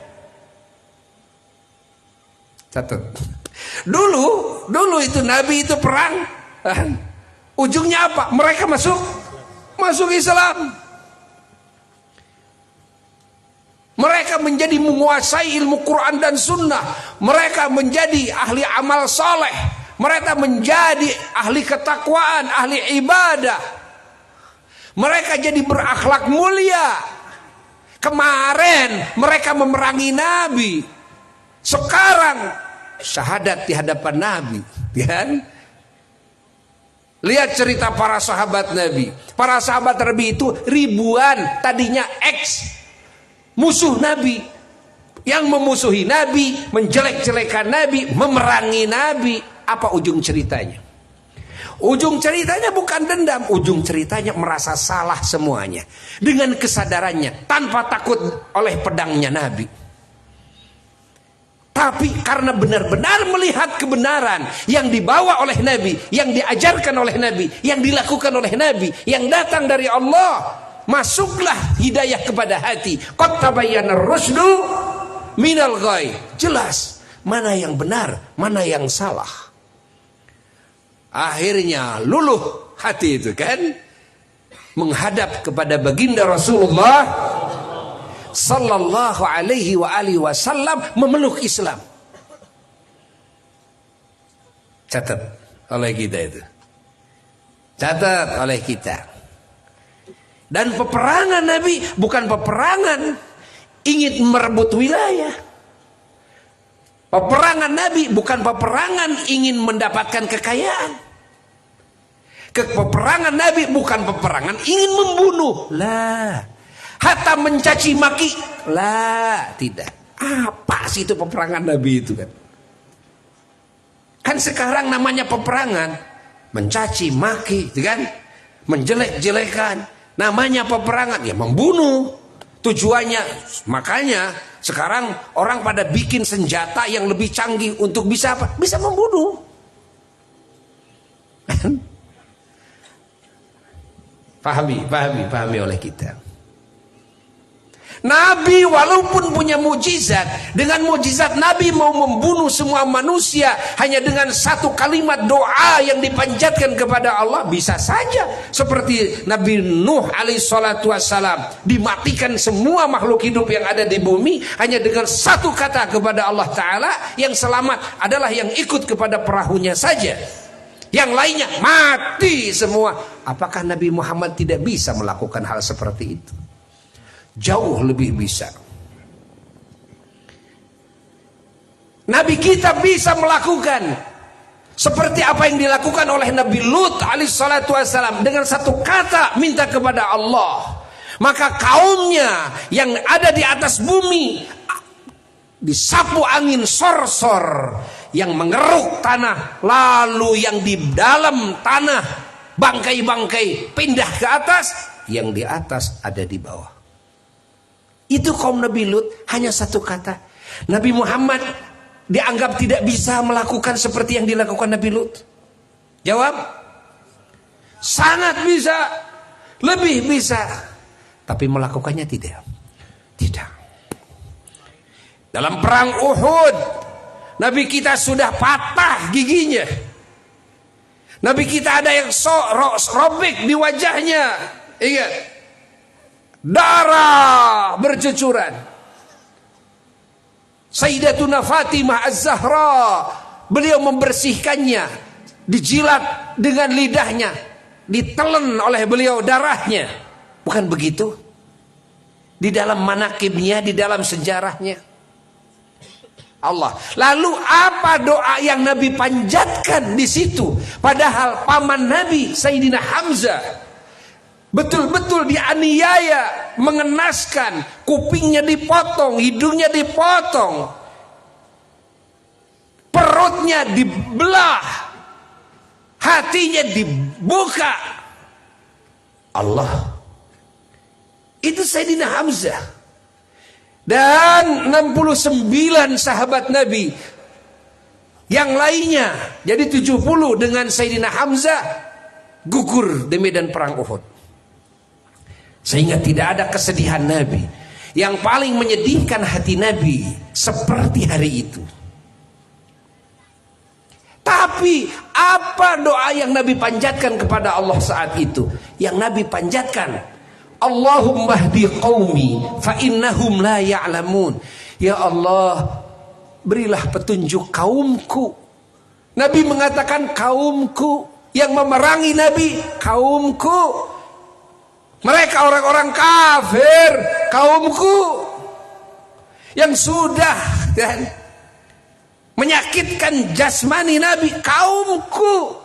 Catat. Dulu itu Nabi itu perang, ujungnya apa? Mereka masuk Islam. Mereka menjadi menguasai ilmu Quran dan Sunnah. Mereka menjadi ahli amal soleh. Mereka menjadi ahli ketakwaan, ahli ibadah. Mereka jadi berakhlak mulia. Kemarin mereka memerangi Nabi. Sekarang syahadat di hadapan Nabi, kan? Lihat cerita para sahabat Nabi. Para sahabat Nabi itu ribuan, tadinya musuh Nabi, yang memusuhi Nabi, menjelek-jelekan Nabi, memerangi Nabi. Apa ujung ceritanya? Ujung ceritanya bukan dendam, ujung ceritanya merasa salah semuanya. Dengan kesadarannya, tanpa takut oleh pedangnya Nabi. Tapi karena benar-benar melihat kebenaran yang dibawa oleh Nabi, yang diajarkan oleh Nabi, yang dilakukan oleh Nabi, yang datang dari Allah, masuklah hidayah kepada hati. Qad tabayyana ar-rusydu minal ghayy. Jelas mana yang benar, mana yang salah. Akhirnya luluh hati itu, kan, menghadap kepada baginda Rasulullah sallallahu alaihi wa alihi wasallam, memeluk Islam. Catat oleh kita itu. Catat oleh kita. Dan peperangan Nabi bukan peperangan ingin merebut wilayah. Peperangan Nabi bukan peperangan ingin mendapatkan kekayaan. Peperangan Nabi bukan peperangan ingin membunuh. Lah. Hatta mencaci maki. Lah, tidak. Apa sih itu peperangan Nabi itu, kan? Kan sekarang namanya peperangan mencaci maki, kan? Menjelek-jelekan. Namanya peperangan ya membunuh. Tujuannya, makanya sekarang orang pada bikin senjata yang lebih canggih untuk bisa apa? Bisa membunuh. Pahami oleh kita. Nabi walaupun punya mujizat, dengan mujizat Nabi mau membunuh semua manusia hanya dengan satu kalimat doa yang dipanjatkan kepada Allah, bisa saja. Seperti Nabi Nuh alaihissalatu wassalam, dimatikan semua makhluk hidup yang ada di bumi hanya dengan satu kata kepada Allah Ta'ala. Yang selamat adalah yang ikut kepada perahunya saja, yang lainnya mati semua. Apakah Nabi Muhammad tidak bisa melakukan hal seperti itu? Jauh lebih bisa. Nabi kita bisa melakukan seperti apa yang dilakukan oleh Nabi Lut alaihissalatu wassalam. Dengan satu kata minta kepada Allah, maka kaumnya yang ada di atas bumi disapu angin sor-sor yang mengeruk tanah, lalu yang di dalam tanah bangkai-bangkai pindah ke atas, yang di atas ada di bawah. Itu kaum Nabi Lut, hanya satu kata. Nabi Muhammad dianggap tidak bisa melakukan seperti yang dilakukan Nabi Lut. Jawab, sangat bisa, lebih bisa. Tapi melakukannya tidak. Tidak. Dalam perang Uhud, Nabi kita sudah patah giginya. Nabi kita ada yang robek di wajahnya. Ingat, darah bercucuran. Sayyidatuna Fatimah Az-Zahra, beliau membersihkannya, dijilat dengan lidahnya, ditelan oleh beliau darahnya. Bukan begitu? di dalam manakibnya, di dalam sejarahnya. Allah. Lalu apa doa yang Nabi panjatkan di situ? Padahal paman Nabi Sayyidina Hamzah betul-betul dianiaya, mengenaskan, kupingnya dipotong, hidungnya dipotong, perutnya dibelah, hatinya dibuka. Allah. Itu Sayyidina Hamzah. Dan 69 sahabat Nabi yang lainnya, jadi 70 dengan Sayyidina Hamzah, gugur di medan perang Uhud. Sehingga tidak ada kesedihan Nabi. Yang paling menyedihkan hati Nabi seperti hari itu. Tapi apa doa yang Nabi panjatkan kepada Allah saat itu? Yang Nabi panjatkan, Allahumma hdi qaumi fa innahum la ya'lamun. Ya Allah, berilah petunjuk kaumku. Nabi mengatakan kaumku. Yang memerangi Nabi kaumku. Mereka orang-orang kafir, kaumku yang sudah dan menyakitkan jasmani Nabi, kaumku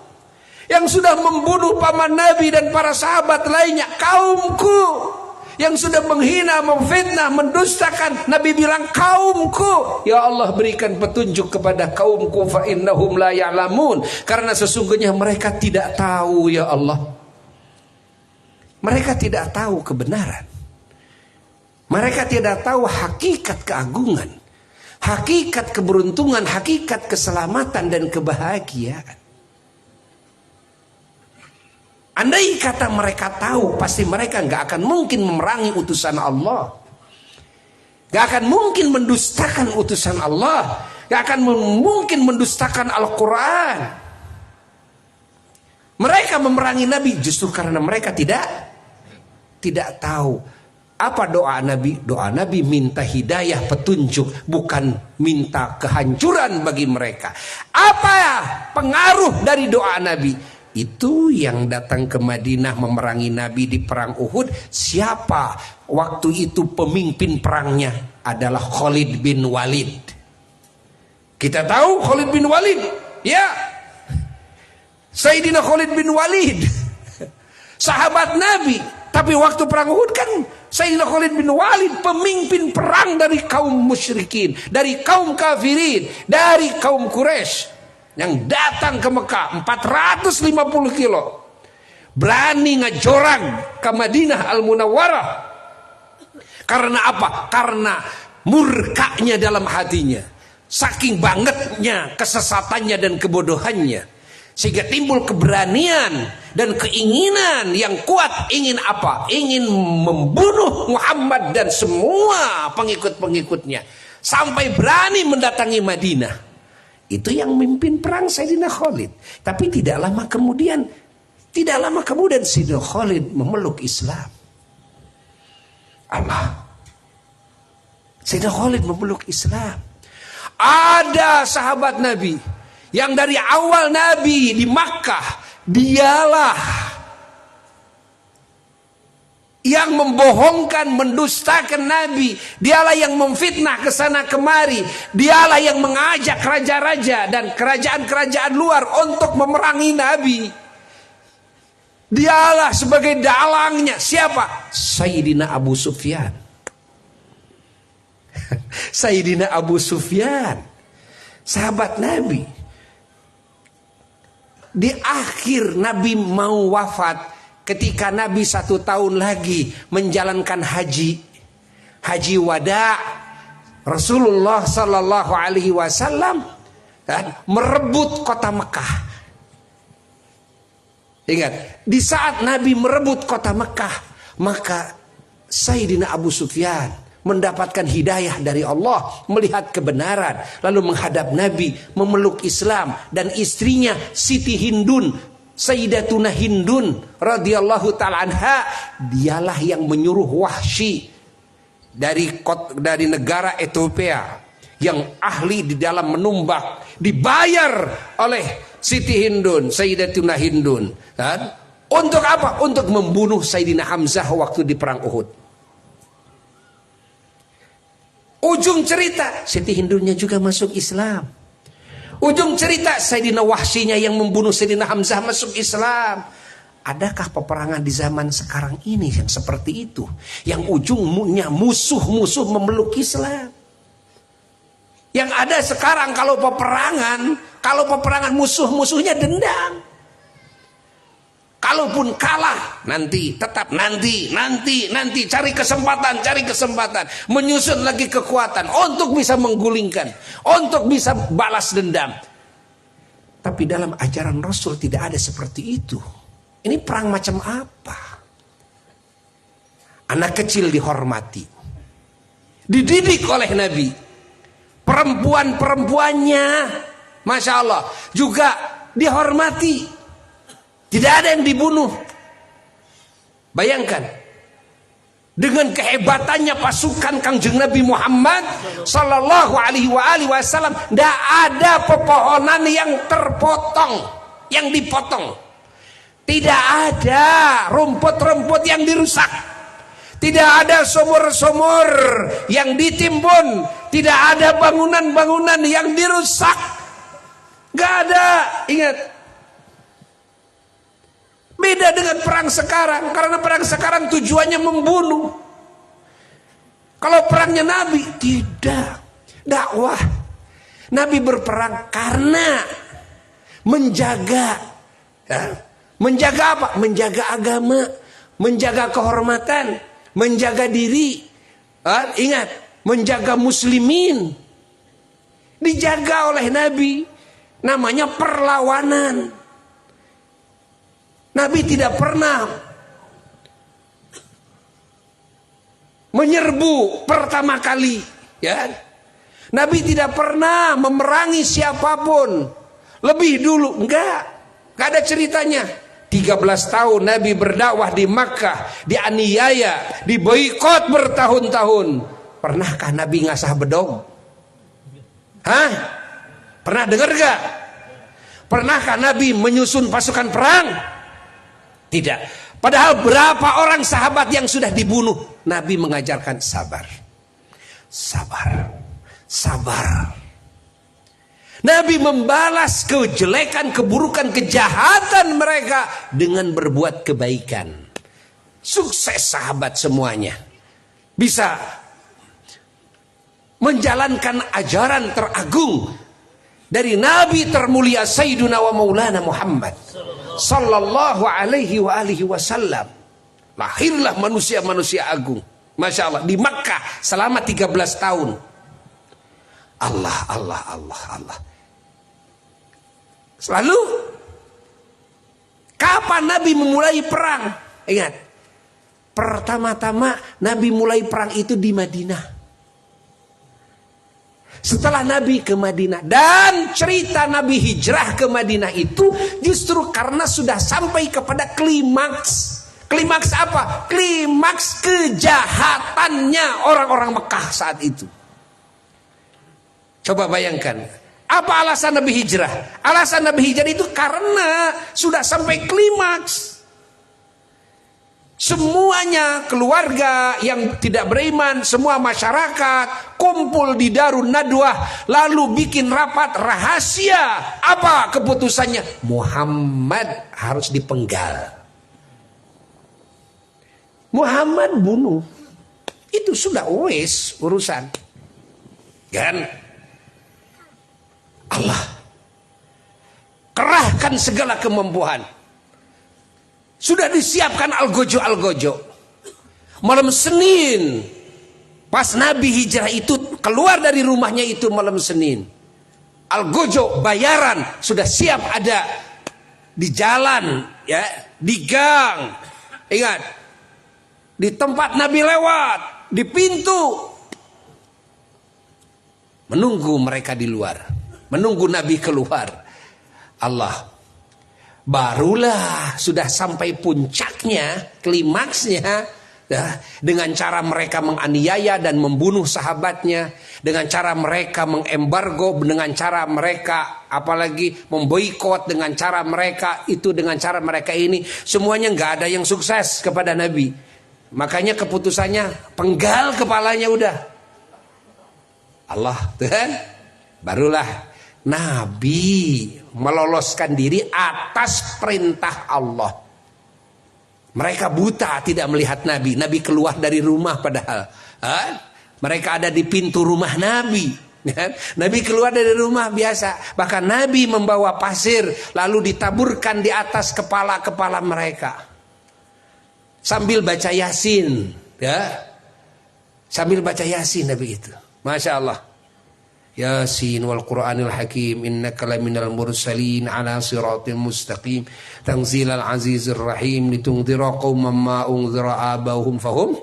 yang sudah membunuh paman Nabi dan para sahabat lainnya, kaumku yang sudah menghina, memfitnah, mendustakan Nabi bilang kaumku. Ya Allah, berikan petunjuk kepada kaumku fa innahum la ya'lamun, karena sesungguhnya mereka tidak tahu. Ya Allah, mereka tidak tahu kebenaran. Mereka tidak tahu hakikat keagungan, hakikat keberuntungan, hakikat keselamatan dan kebahagiaan. Andai kata mereka tahu, pasti mereka gak akan mungkin memerangi utusan Allah, gak akan mungkin mendustakan utusan Allah, gak akan mungkin mendustakan Al-Quran. Mereka memerangi Nabi justru karena mereka tidak tahu. Apa doa Nabi? Doa Nabi minta hidayah, petunjuk, bukan minta kehancuran bagi mereka. Apa pengaruh dari doa Nabi? Itu yang datang ke Madinah memerangi Nabi di perang Uhud. Siapa waktu itu pemimpin perangnya? Adalah Khalid bin Walid. Kita tahu Khalid bin Walid, ya, Sayyidina Khalid bin Walid, sahabat Nabi. Tapi waktu perang Uhud kan Sayyidina Khalid bin Walid pemimpin perang dari kaum musyrikin, dari kaum kafirin, dari kaum Quraisy yang datang ke Mekah 450 kilo. Berani ngejorang ke Madinah Al-Munawwarah. Karena apa? Karena murkanya dalam hatinya. Saking bangetnya kesesatannya dan kebodohannya. Sehingga timbul keberanian dan keinginan yang kuat. Ingin apa? Ingin membunuh Muhammad dan semua pengikut-pengikutnya. Sampai berani mendatangi Madinah. Itu yang memimpin perang Sayyidina Khalid. Tapi tidak lama kemudian Sayyidina Khalid memeluk Islam. Allah. Sayyidina Khalid memeluk Islam. Ada sahabat Nabi yang dari awal Nabi di Makkah, dialah yang membohongkan, mendustakan Nabi. Dialah yang memfitnah ke sana kemari. Dialah yang mengajak raja-raja dan kerajaan-kerajaan luar untuk memerangi Nabi. Dialah sebagai dalangnya. Siapa? Sayyidina Abu Sufyan. Sayyidina Abu Sufyan, sahabat Nabi. Di akhir Nabi mau wafat, ketika Nabi 1 tahun lagi menjalankan haji wada, Rasulullah Sallallahu Alaihi Wasallam merebut kota Mekah. Ingat, di saat Nabi merebut kota Mekah, maka Sayyidina Abu Sufyan mendapatkan hidayah dari Allah, melihat kebenaran, lalu menghadap Nabi, memeluk Islam, dan istrinya Siti Hindun, Sayyidatuna Hindun radhiyallahu ta'ala anha, dialah yang menyuruh Wahsy dari negara Ethiopia yang ahli di dalam menumbak, dibayar oleh Siti Hindun, Sayyidatuna Hindun, kan? Untuk apa? Untuk membunuh Sayyidina Hamzah waktu di perang Uhud. Ujung cerita, Siti Hindunnya juga masuk Islam. Ujung cerita, Sayyidina Wahsyinya yang membunuh Sayyidina Hamzah masuk Islam. Adakah peperangan di zaman sekarang ini yang seperti itu? Yang ujungnya musuh-musuh memeluk Islam. Yang ada sekarang kalau peperangan musuh-musuhnya dendam. Kalaupun kalah, tetap nanti cari kesempatan, menyusun lagi kekuatan untuk bisa menggulingkan, untuk bisa balas dendam. Tapi dalam ajaran Rasul tidak ada seperti itu. Ini perang macam apa? Anak kecil dihormati, dididik oleh Nabi. Perempuan-perempuannya, Masya Allah, juga dihormati. Tidak ada yang dibunuh. Bayangkan, dengan kehebatannya pasukan Kangjeng Nabi Muhammad Sallallahu Alaihi Wasallam, tidak ada pepohonan yang terpotong, yang dipotong. Tidak ada rumput-rumput yang dirusak. Tidak ada sumur-sumur yang ditimbun. Tidak ada bangunan-bangunan yang dirusak. Gak ada. Ingat. Beda dengan perang sekarang. Karena perang sekarang tujuannya membunuh. Kalau perangnya Nabi, tidak. Dakwah. Nabi berperang karena menjaga. Menjaga apa? Menjaga agama. Menjaga kehormatan. Menjaga diri. Ingat. Menjaga muslimin. Dijaga oleh Nabi. Namanya perlawanan. Nabi tidak pernah menyerbu pertama kali, ya. Nabi tidak pernah memerangi siapapun lebih dulu, enggak ada ceritanya. 13 tahun Nabi berdakwah di Makkah, dianiaya, diboikot bertahun-tahun. Pernahkah Nabi ngasah bedog? Pernah dengar gak? Pernahkah Nabi menyusun pasukan perang? Tidak. Padahal berapa orang sahabat yang sudah dibunuh, Nabi mengajarkan sabar. Sabar. Sabar. Nabi membalas kejelekan, keburukan, kejahatan mereka dengan berbuat kebaikan. Sukses sahabat semuanya. Bisa menjalankan ajaran teragung dari Nabi termulia Sayyiduna wa Maulana Muhammad Sallallahu alaihi wasallam. Lahirlah manusia-manusia agung, Masya Allah, di Makkah selama 13 tahun. Allah. Selalu kapan Nabi memulai perang? Ingat, pertama-tama Nabi mulai perang itu di Madinah. Setelah Nabi ke Madinah, dan cerita Nabi hijrah ke Madinah itu justru karena sudah sampai kepada klimaks. Klimaks apa? Klimaks kejahatannya orang-orang Mekah saat itu. Coba bayangkan, apa alasan Nabi hijrah? Alasan Nabi hijrah itu karena sudah sampai klimaks. Semuanya keluarga yang tidak beriman, semua masyarakat kumpul di Darun Nadwah, lalu bikin rapat rahasia. Apa keputusannya? Muhammad harus dipenggal. Muhammad bunuh. Itu sudah wes urusan. Kan? Allah kerahkan segala kemampuan. Sudah disiapkan algojo. Malam Senin, pas Nabi hijrah itu keluar dari rumahnya itu malam Senin, algojo bayaran sudah siap ada di jalan, ya, di gang. Ingat, di tempat Nabi lewat, di pintu, menunggu mereka di luar, menunggu Nabi keluar. Allah, barulah sudah sampai puncaknya, klimaksnya, ya, dengan cara mereka menganiaya dan membunuh sahabatnya, dengan cara mereka mengembargo, dengan cara mereka apalagi memboikot, dengan cara mereka itu, dengan cara mereka ini, semuanya nggak ada yang sukses kepada Nabi. Makanya keputusannya penggal kepalanya udah. Allah, tuh kan? Barulah Nabi meloloskan diri atas perintah Allah. Mereka buta tidak melihat Nabi. Nabi keluar dari rumah padahal. Mereka ada di pintu rumah Nabi. Nabi keluar dari rumah biasa. Bahkan Nabi membawa pasir lalu ditaburkan di atas kepala-kepala mereka. Sambil baca Yasin, ya. Sambil baca Yasin Nabi itu. Masya Allah. Yasin wal Qur'anil Hakim innaka laminal mursalin ala siratin mustaqim tanzilal azizir rahim litungdira qauman ma unzira abahum fahum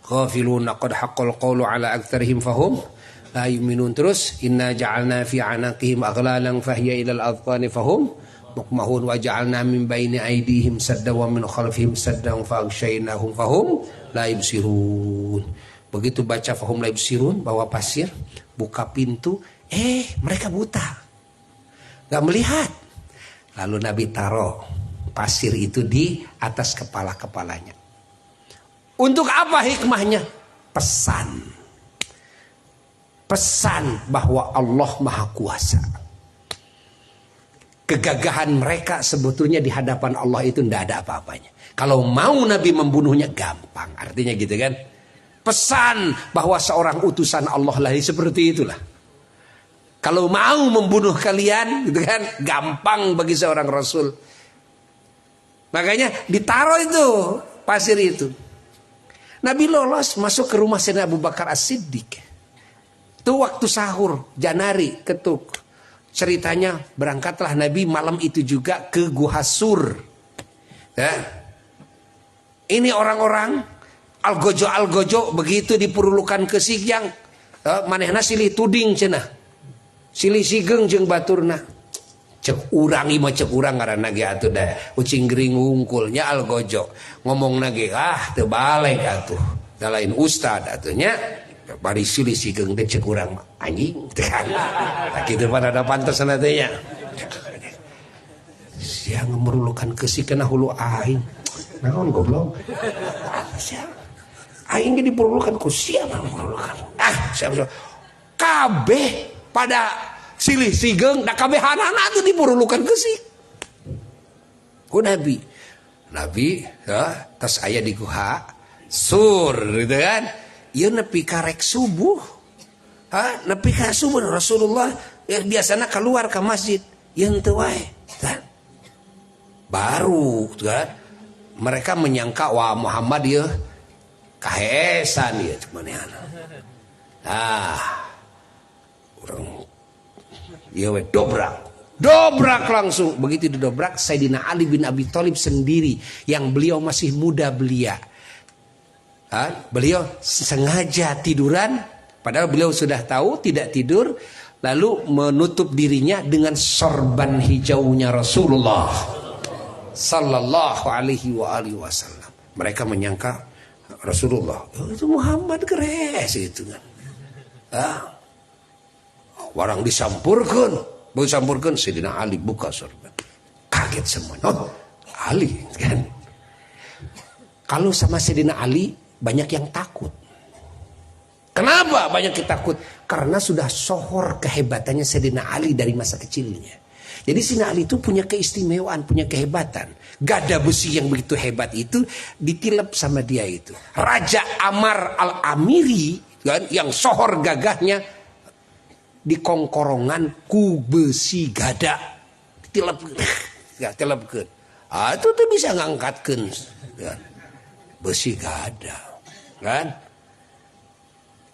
ghafilun qad haqqal qawlu ala aktsarihim fahum la yu'minun. Terus inna ja'alna fi anaqihim aghlalan fahiya ilal adqani fahum muqmahun wa ja'alna min baini aydihim saddan wa min khalfihim saddan fa aghshaynahum fahum la yubsirun. Begitu baca fahum la yubsirun, bawa pasir, buka pintu, mereka buta, gak melihat. Lalu Nabi taruh pasir itu di atas kepala-kepalanya. Untuk apa hikmahnya? Pesan bahwa Allah Maha Kuasa. Kegagahan mereka sebetulnya di hadapan Allah itu tidak ada apa-apanya. Kalau mau Nabi membunuhnya gampang, artinya gitu kan. Pesan bahwa seorang utusan Allah lah seperti itulah. Kalau mau membunuh kalian, gitu kan, gampang bagi seorang Rasul. Makanya ditaruh itu pasir itu. Nabi lolos masuk ke rumah Sayyidina Abu Bakar As-Siddiq. Itu waktu sahur, Janari ketuk. Ceritanya berangkatlah Nabi malam itu juga ke Gua Sur. Ya. Ini orang-orang Algojo begitu diperlukan ke Sigyang, manehna silih tuding cenah, silih sigeng jeung baturna. Cek urang imah cek urang ngaranna ge atuh da ucing gering wungkulnya Algojo. Ngomongna ge teu balik atuh. Da lain ustad atuh nya. Bari silih sigeng teh cek urang anjing teh kan. Kitu pan ada pantesan teh nya. Sia memerlukan ke sikena hulu aing. Naon goblok? Sia aing ge diperlukan ku siapa memerlukan. Siapa kabeh pada silih sigeng da kabehanana tuh diperlukan ke si. Ku Nabi ya, tas aya di Gua Sur gitu kan. Ieu nepi karek subuh. Nepi ka subuh Rasulullah ya biasana keluar ke masjid. Ieu teu wae. Baru kan mereka menyangka wah Muhammad ya kahesan ya cumanana. Orang ya dobrak langsung. Begitu didobrak Sayyidina Ali bin Abi Thalib sendiri yang beliau masih muda belia. Beliau sengaja tiduran padahal beliau sudah tahu tidak tidur, lalu menutup dirinya dengan sorban hijaunya Rasulullah sallallahu alaihi wasallam. Mereka menyangka Rasulullah itu Muhammad keres itu kan. Warang disampurkan Sayyidina Ali buka sorban. Kaget semua. Ali kan. Kalau sama Sayyidina Ali banyak yang takut. Kenapa banyak yang takut? Karena sudah sohor kehebatannya Sayyidina Ali dari masa kecilnya. Jadi Sayyidina Ali itu punya keistimewaan, punya kehebatan. Gada besi yang begitu hebat itu ditilep sama dia itu. Raja Ammar Al-Amiri kan, yang sohor gagahnya di kongkorongan ku besi gada. Ditilep. Itu tuh bisa ngangkatkan kan. Besi gada. Kan?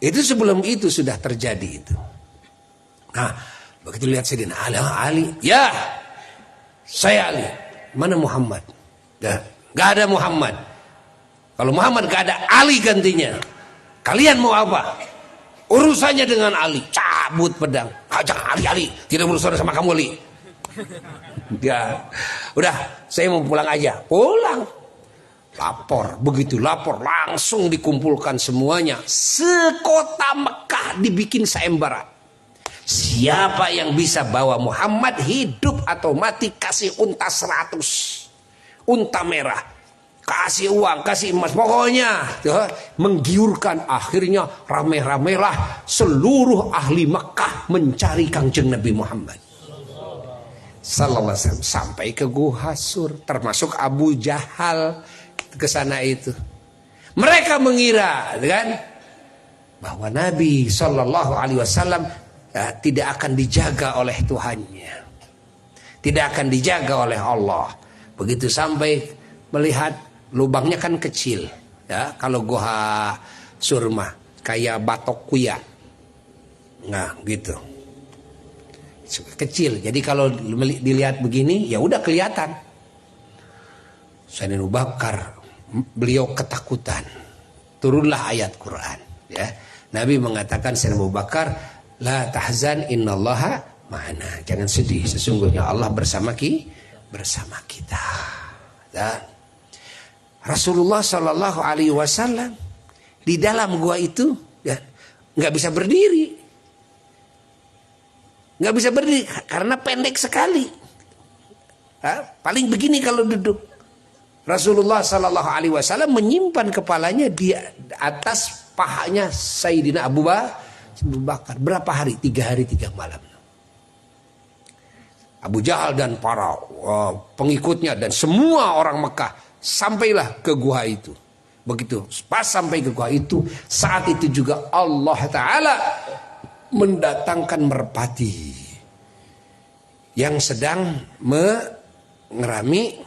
Itu sebelum itu sudah terjadi itu. Nah, begitu lihat Sayyidina Ali, ya, saya Ali. Mana Muhammad? Gak ada Muhammad. Kalau Muhammad gak ada, Ali gantinya. Kalian mau apa? Urusannya dengan Ali. Cabut pedang. Jangan Ali. Tidak berurusan sama kamu Ali. Ya, udah, saya mau pulang aja. Pulang. Lapor, begitu lapor langsung dikumpulkan semuanya. Sekota Mekah dibikin sayembara. Siapa yang bisa bawa Muhammad hidup atau mati kasih unta 100. Unta merah. kasih uang, kasih emas, pokoknya ya, menggiurkan. Akhirnya rame-ramelah seluruh ahli Mekah mencari Kangjeng Nabi Muhammad sallallahu alaihi wasallam sampai ke Gua Sur, termasuk Abu Jahal ke sana itu. Mereka mengira kan bahwa Nabi sallallahu alaihi wasallam tidak akan dijaga oleh Tuhannya, tidak akan dijaga oleh Allah. Begitu sampai melihat lubangnya kan kecil ya, kalau Gua Surma kayak batok kuya, nah gitu kecil. Jadi kalau dilihat begini ya udah kelihatan. Sayyidina Abu Bakar beliau ketakutan, turunlah ayat Quran ya. Nabi mengatakan Sayyidina Abu Bakar, la tahzan innallaha ma'ana, jangan sedih, sesungguhnya Allah bersama kita. Dan Rasulullah Shallallahu Alaihi Wasallam di dalam gua itu ya, nggak bisa berdiri, karena pendek sekali. Paling begini kalau duduk. Rasulullah Shallallahu Alaihi Wasallam menyimpan kepalanya di atas pahanya Sayyidina Abu Bakar. Berapa hari? 3 hari 3 malam. Abu Jahal dan para pengikutnya dan semua orang Mekah sampailah ke gua itu. Begitu pas sampai ke gua itu, saat itu juga Allah Ta'ala mendatangkan merpati yang sedang mengerami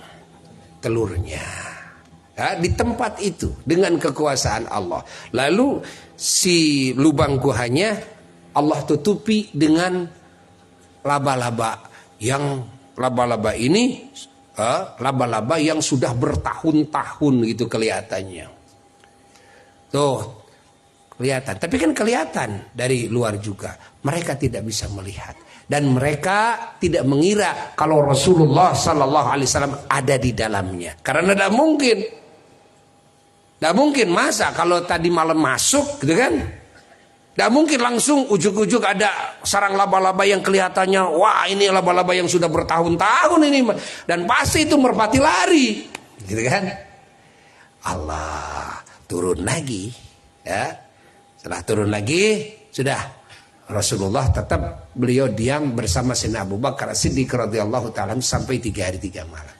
telurnya ya, di tempat itu dengan kekuasaan Allah. Lalu si lubang guanya Allah tutupi dengan laba-laba, yang laba-laba ini laba-laba yang sudah bertahun-tahun gitu kelihatannya. Tuh, kelihatan. Tapi kan kelihatan dari luar juga. Mereka tidak bisa melihat. Dan mereka tidak mengira kalau Rasulullah Sallallahu Alaihi Wasallam ada di dalamnya. Karena tidak mungkin. Tidak mungkin, masa kalau tadi malam masuk gitu kan. Tidak mungkin langsung ujuk-ujuk ada sarang laba-laba yang kelihatannya, wah ini laba-laba yang sudah bertahun-tahun ini. Dan pasti itu merpati lari. Gitu kan. Allah turun lagi. Ya. Setelah turun lagi, sudah. Rasulullah tetap beliau diam bersama Sayyidina Abu Bakar Siddiq radhiyallahu ta'ala sampai 3 hari 3 malam.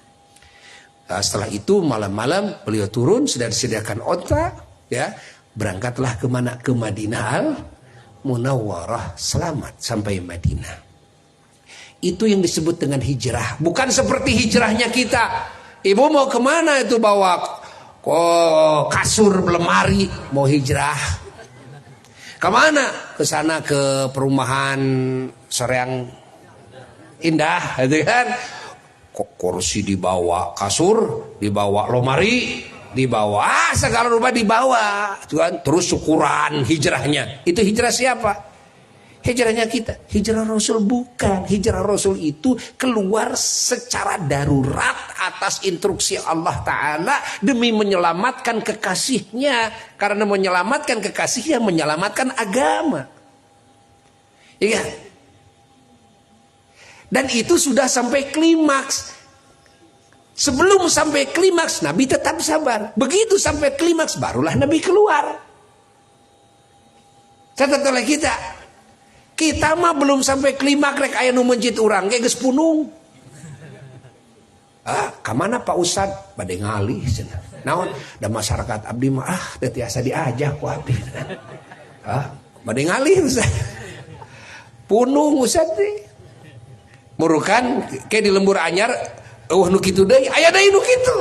Setelah itu malam-malam beliau turun, sudah disediakan onta. Ya. Berangkatlah kemana? Ke Madinah Al-Munawwarah, selamat sampai Madinah. Itu yang disebut dengan hijrah. Bukan seperti hijrahnya kita. Ibu mau kemana itu bawa kasur lemari mau hijrah? Kemana? Ke sana, ke perumahan Soreang Indah, gitu kan? Kursi dibawa, kasur dibawa, lemari dibawa, segala rupa dibawa, Tuhan. Terus syukuran hijrahnya. Itu hijrah siapa? Hijrahnya kita. Hijrah Rasul bukan. Hijrah Rasul itu keluar secara darurat atas instruksi Allah Ta'ala demi menyelamatkan kekasihnya. Karena menyelamatkan kekasihnya menyelamatkan agama. Iya. Dan itu sudah sampai klimaks. Sebelum sampai klimaks, Nabi tetap sabar. Begitu sampai klimaks, barulah Nabi keluar. Catat oleh kita. Kita mah belum sampai klimaks, rek aya nu mencit urang, kayak geus punung. Kamana Pak Ustad? Bade ngalih. Naon? Da masyarakat abdi mah, teu tiasa diajak ku abdi. Bade ngalih Ustad. Punung Ustad teh. Murukan, kayak di lembur anyar, nu kitu deui, aya deui nu kitu.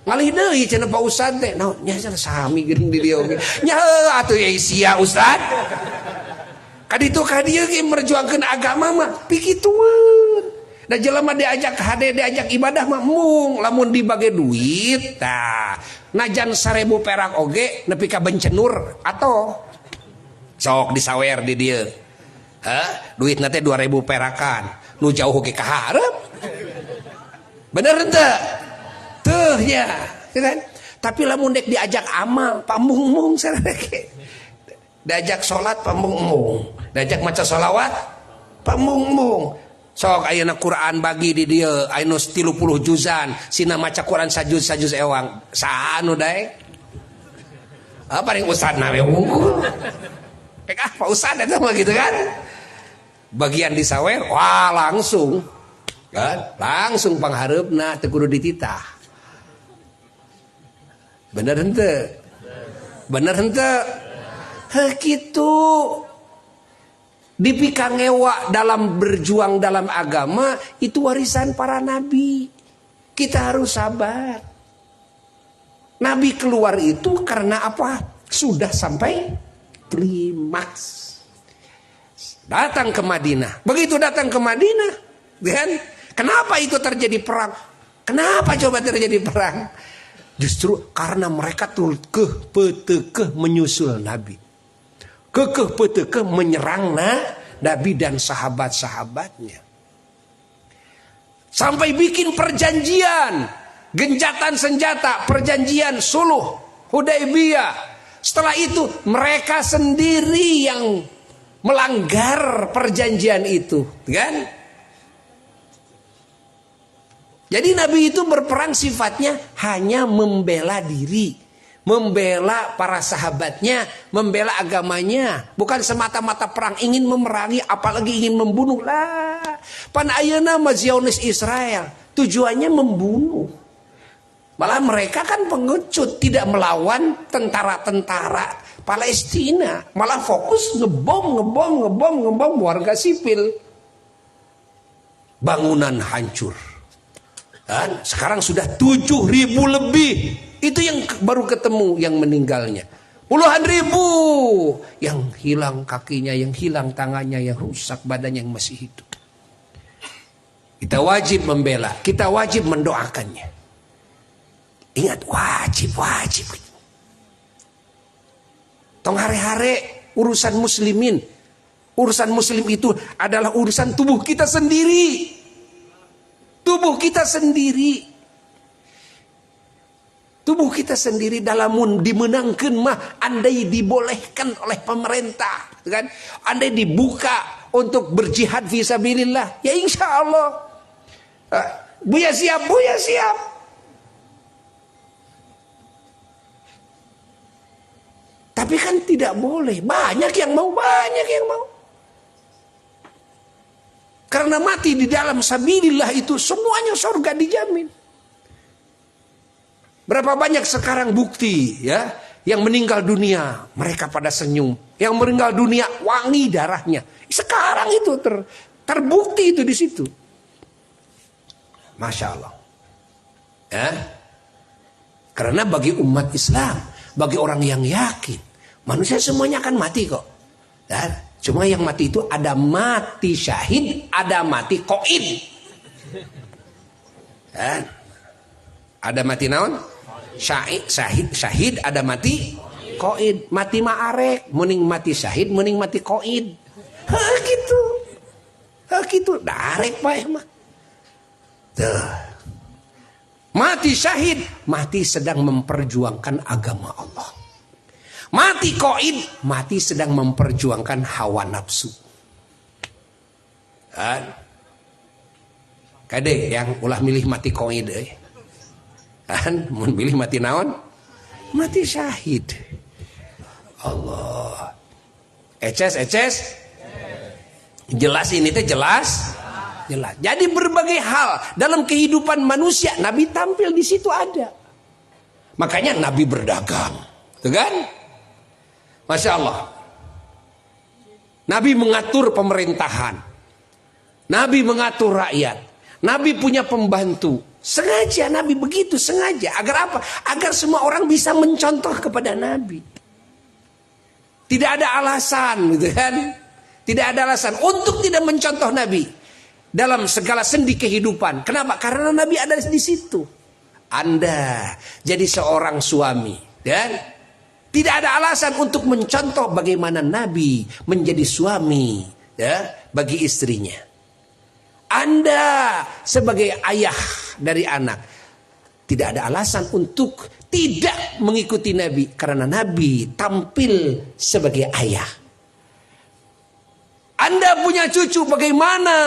Ngalih deui cenah Pak Ustad teh. Naon nya sami geuning di dieu ge. Nya atuh ye sia Ustad. Kaditu ka dieu ge merjuangkeun agama mah pikitueun. Da jelema diajak hade diajak ibadah mah mung lamun dibage duit tah. Najan 1000 perak oge nepi ka bencenur atau sok disawer di dieu. Duitna teh 2000 perakan. Nu jauh oge ka hareup. Bener henteu? Teuh nya, kan? Tapi lamun dek diajak amal, pamung-mung sareke. Diajak salat pamung-mung, diajak maca sholawat pamung-mung. Sok ayeuna Quran bagi di dieu anu 30 juzan, sina maca Quran sajuz ewang. Saha anu daek? Paling ustadna we unggul. Pek Pak Ustad eta mah gitu kan. Bagian disawer, wah langsung kan? Langsung panghareupna teu kudu dititah. Bener henteu? Bener henteu? Heuh kitu. Dipikangewa dalam berjuang dalam agama itu warisan para nabi. Kita harus sabar. Nabi keluar itu karena apa? Sudah sampai klimaks. Datang ke Madinah. Begitu datang ke Madinah, kan? Kenapa itu terjadi perang? Kenapa coba terjadi perang? Justru karena mereka tuh kekeh menyusul Nabi. Kekeh menyerang Nabi dan sahabat-sahabatnya. Sampai bikin perjanjian, gencatan senjata, perjanjian suluh Hudaybiyah. Setelah itu mereka sendiri yang melanggar perjanjian itu, kan? Jadi Nabi itu berperang sifatnya hanya membela diri, membela para sahabatnya, membela agamanya, bukan semata-mata perang ingin memerangi, apalagi ingin membunuh lah. Pan ayeuna mah Zionis Israel tujuannya membunuh. Malah mereka kan pengecut, tidak melawan tentara-tentara Palestina, malah fokus ngebom warga sipil. Bangunan hancur. Dan sekarang sudah 7.000 lebih. Itu yang baru ketemu yang meninggalnya. Puluhan ribu yang hilang kakinya, yang hilang tangannya, yang rusak badannya, yang masih hidup. Kita wajib membela, kita wajib mendoakannya. Ingat, wajib. Tong hare-hare urusan muslimin. Urusan muslim itu adalah urusan tubuh kita sendiri. Tubuh kita sendiri. Tubuh kita sendiri dalam dimenangkan mah andai dibolehkan oleh pemerintah, kan? Andai dibuka untuk berjihad fisabilillah, ya insya Allah. Buya siap. Tapi kan tidak boleh. Banyak yang mau. Karena mati di dalam sabilillah itu semuanya surga dijamin. Berapa banyak sekarang bukti ya, yang meninggal dunia mereka pada senyum, yang meninggal dunia wangi darahnya. Sekarang itu terbukti itu di situ. Masya Allah. Ya. Karena bagi umat Islam, bagi orang yang yakin, manusia semuanya akan mati kok. Dan cuma yang mati itu ada mati syahid, ada mati qaid. Dan ada mati naon? Syahid, ada mati qaid. Mati ma'arek, mending mati syahid, mending mati qaid. Gitu. Darek bae mah. Tuh. Mati syahid, mati sedang memperjuangkan agama Allah. Mati qaid, mati sedang memperjuangkan hawa nafsu. Kan? Kade yang ulah milih mati qaid kan, mun milih mati naon? Mati syahid. Allah. Eces. Jelas ini teh jelas. Jadi berbagai hal dalam kehidupan manusia Nabi tampil di situ ada. Makanya Nabi berdagang, tuh kan? Masya Allah. Nabi mengatur pemerintahan. Nabi mengatur rakyat. Nabi punya pembantu. Sengaja Nabi begitu, sengaja. Agar apa? Agar semua orang bisa mencontoh kepada Nabi. Tidak ada alasan, gitu kan? Tidak ada alasan untuk tidak mencontoh Nabi dalam segala sendi kehidupan. Kenapa? Karena Nabi ada di situ. Anda jadi seorang suami, dan tidak ada alasan untuk mencontoh bagaimana Nabi menjadi suami, ya, bagi istrinya. Anda sebagai ayah dari anak tidak ada alasan untuk tidak mengikuti Nabi, karena Nabi tampil sebagai ayah. Anda punya cucu, bagaimana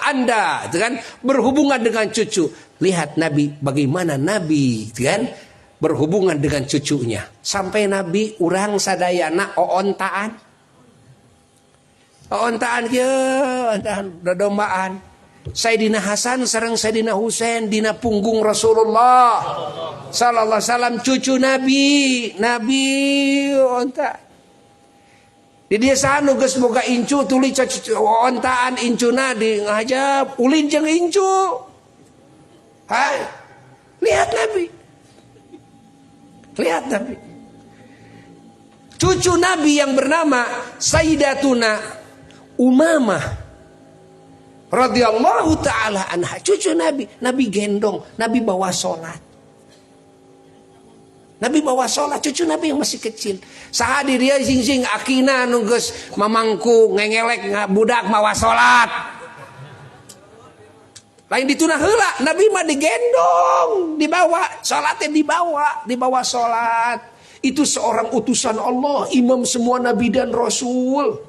Anda kan berhubungan dengan cucu? Lihat Nabi, bagaimana Nabi kan berhubungan dengan cucunya. Sampai Nabi urang sadayana oontaan. Oontaan ya, dodombaan. Sayyidina Hasan sareng Sayyidina Husain dina punggung Rasulullah sallallahu alaihi wasallam, cucu Nabi onta. Di desa anu geus boga incu tuluy ontaan incuna di ngajab ulin jeung incu. Hai. Lihat Nabi. Lihat Nabi. Cucu Nabi yang bernama Sayyidatuna Umamah radhiyallahu taala anha, cucu Nabi. Nabi gendong, Nabi bawa sholat. Nabi bawa sholat, cucu Nabi yang masih kecil. Sahadi dia sing akina nunggus mamangku ngengelek budak mawa sholat. Lain ditunah heula, Nabi mah digendong, dibawa sholatnya dibawa sholat. Itu seorang utusan Allah, imam semua Nabi dan Rasul.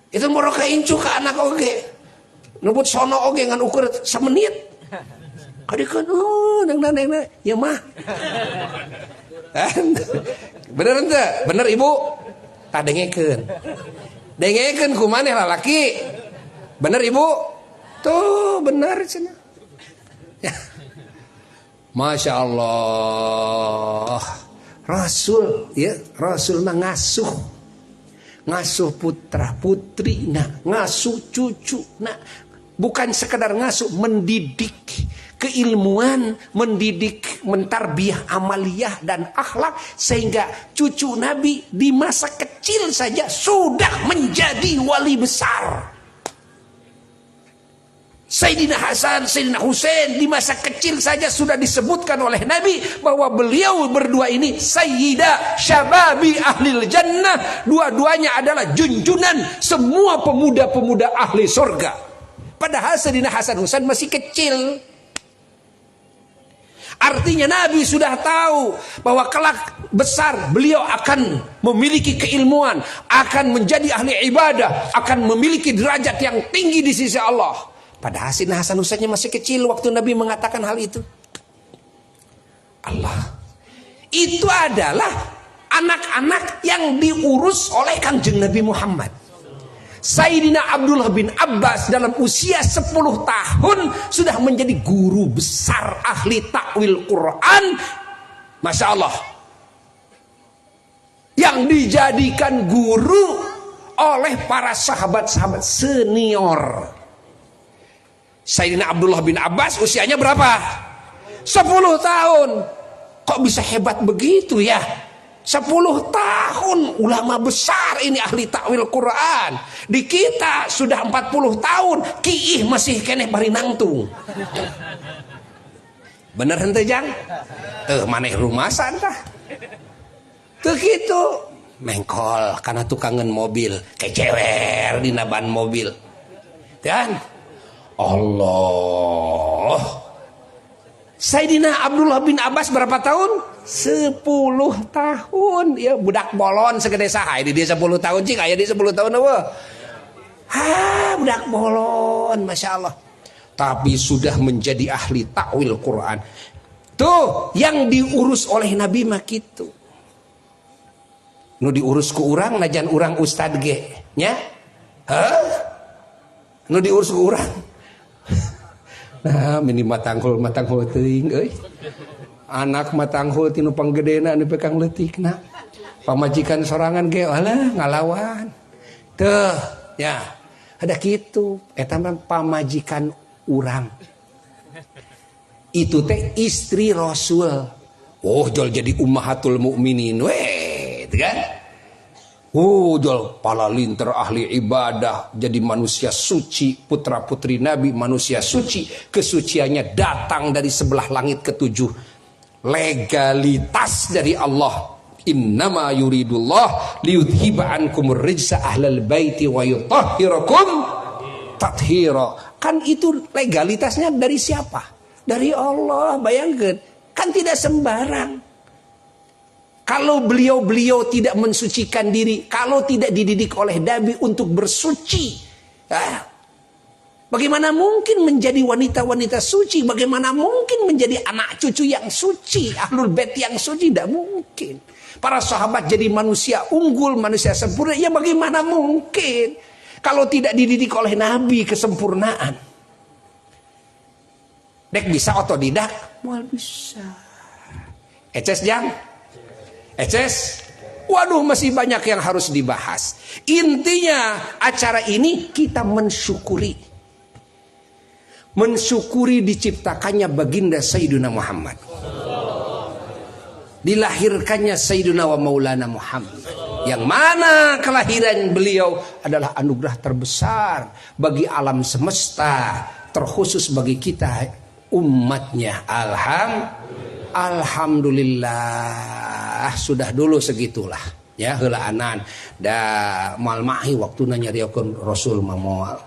Itu mereka incu ke anak oge, nubut sono oge ngan ukur semenit. Kadang neng ya mah. Bener ente, bener ibu. Tak dengekeun ku maneh lalaki. Bener ibu. Tuh bener cenah. Masya Allah. Rasul mah ngasuh putra putri, ngasuh cucu, bukan sekedar ngasuh, mendidik keilmuan, mendidik, mentarbiyah amaliyah dan akhlak, sehingga cucu Nabi di masa kecil saja sudah menjadi wali besar. Sayyidina Hasan, Sayyidina Husain di masa kecil saja sudah disebutkan oleh Nabi bahwa beliau berdua ini Sayyida Syababi Ahlil Jannah. Dua-duanya adalah junjunan semua pemuda-pemuda ahli surga. Padahal Sayyidina Hasan Husain masih kecil. Artinya Nabi sudah tahu bahwa kelak besar beliau akan memiliki keilmuan, akan menjadi ahli ibadah, akan memiliki derajat yang tinggi di sisi Allah. Padahal Sayyidina Hasan Husainnya masih kecil waktu Nabi mengatakan hal itu. Allah. Itu adalah anak-anak yang diurus oleh Kanjeng Nabi Muhammad. Sayyidina Abdullah bin Abbas dalam usia 10 tahun sudah menjadi guru besar ahli takwil Quran. Masya Allah. Yang dijadikan guru oleh para sahabat-sahabat senior. Sayyidina Abdullah bin Abbas usianya berapa? 10 tahun. Kok bisa hebat begitu ya? 10 tahun, ulama besar ini ahli takwil Quran. Di kita sudah 40 tahun, kiih masih keneh bari nangtung. Bener henteu Jang? Maneh rumasan tah. Teu kitu. Mengkol karena tukangan mobil, kecewer dina ban mobil. Dan Allah. Sayyidina Abdullah bin Abbas berapa tahun? 10 tahun. Ya budak bolon segede saha di dia 10 tahun cing aya di 10 tahun eueuh. Budak bolon, Masya Allah. Tapi sudah menjadi ahli takwil Quran. Tuh yang diurus oleh Nabi mah kitu. Nu diurus ku urang najan urang ustad ge nya. Nu diurus ku urang. Nah, mini matanghul teuing euy. Anak matanghul tinu panggedena anu pekang leutikna. Pamajikan sorangan ge alah ngalawan. Teuh, ya. Ada kitu, eta mah pamajikan urang. Itu teh istri Rasul. Oh, jol jadi ummahatul mukminin we, kan? Jol palalinter ahli ibadah, jadi manusia suci, putra putri Nabi manusia suci, kesuciannya datang dari sebelah langit ketujuh, legalitas dari Allah. Innama yuridullah liyudhiba ankumur rijsa ahlal baiti wa yutahhirakum tathira. Kan itu legalitasnya dari siapa? Dari Allah. Bayangkan, kan tidak sembarang. Kalau beliau-beliau tidak mensucikan diri, kalau tidak dididik oleh Nabi untuk bersuci, bagaimana mungkin menjadi wanita-wanita suci? Bagaimana mungkin menjadi anak cucu yang suci, ahlul bait yang suci? Tidak mungkin. Para sahabat jadi manusia unggul, manusia sempurna. Ya bagaimana mungkin kalau tidak dididik oleh Nabi kesempurnaan? Dek bisa otodidak? Mual bisa. Eces jang? Eces? Waduh, masih banyak yang harus dibahas. Intinya acara ini kita mensyukuri. Mensyukuri diciptakannya baginda Sayyidina Muhammad. Dilahirkannya Sayyidina wa Maulana Muhammad. Yang mana kelahiran beliau adalah anugerah terbesar bagi alam semesta. Terkhusus bagi kita umatnya. Alhamdulillah. Sudah dulu segitulah. Ya heulaanan. Da moal mahi waktu nyariakeun Rasul mah moal.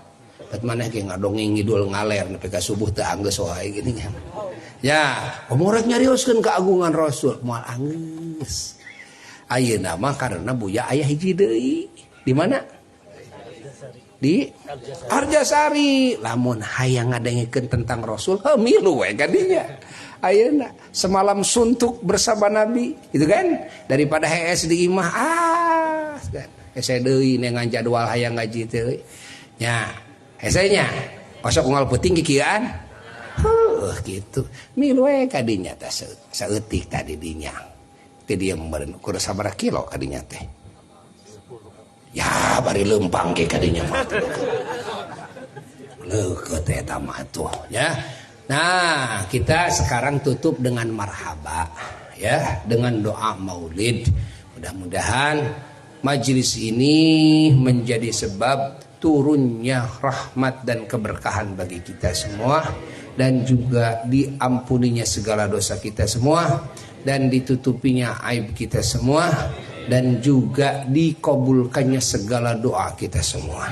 Bet maneh ge ngadongeng ngidul ngaler nepi ka subuh teu anggeus wae gini kan. Ya, omorek nyarioskeun keagungan Rasul moal anggeus. Ayeuna mah karena buya aya hiji deui. Di mana? Di Arjasari. Lamun hayang ngadengikeun tentang Rasul, milu we kadinya. Ayeuna semalam suntuk bersama Nabi, gitu kan? Daripada HS di imah kan. Hese deui nengan jadwal hayang ngaji teh. Nya, hesenya osok unggal peuting kikieuan. Gitu. Milu we kadinya teh saeutik tadi dinya. Teh dia meureun ukur sabaraha kilo kadinya teh. Ya bari lempang ke kadinya mah. Leukeut eta mah tuh ya. Nah, kita sekarang tutup dengan marhaba ya, dengan doa maulid. Mudah-mudahan majelis ini menjadi sebab turunnya rahmat dan keberkahan bagi kita semua, dan juga diampuninya segala dosa kita semua, dan ditutupinya aib kita semua, dan juga dikabulkannya segala doa kita semua.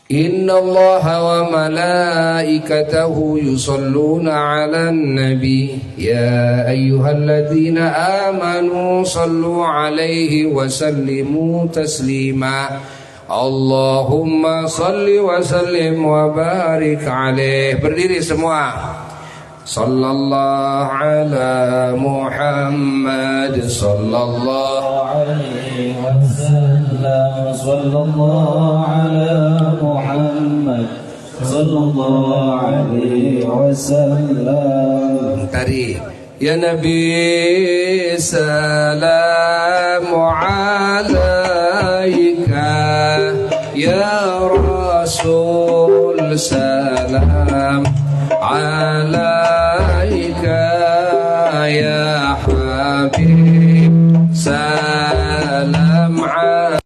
Inna Allaha wa malaikatahu yusalluna 'alan nabi ya ayyuhalladzina amanu sallu 'alaihi wa sallimu taslima. Allahumma salli wa sallim wa barik 'alaihi. Berdiri semua. Sallallahu ala Muhammad sallallahu alaihi wasallam. Sallallahu ala Muhammad sallallahu alaihi wasallam. Tari ya Nabi salamu alaika, ya Rasul salam alaika, ya Habib salam alaika.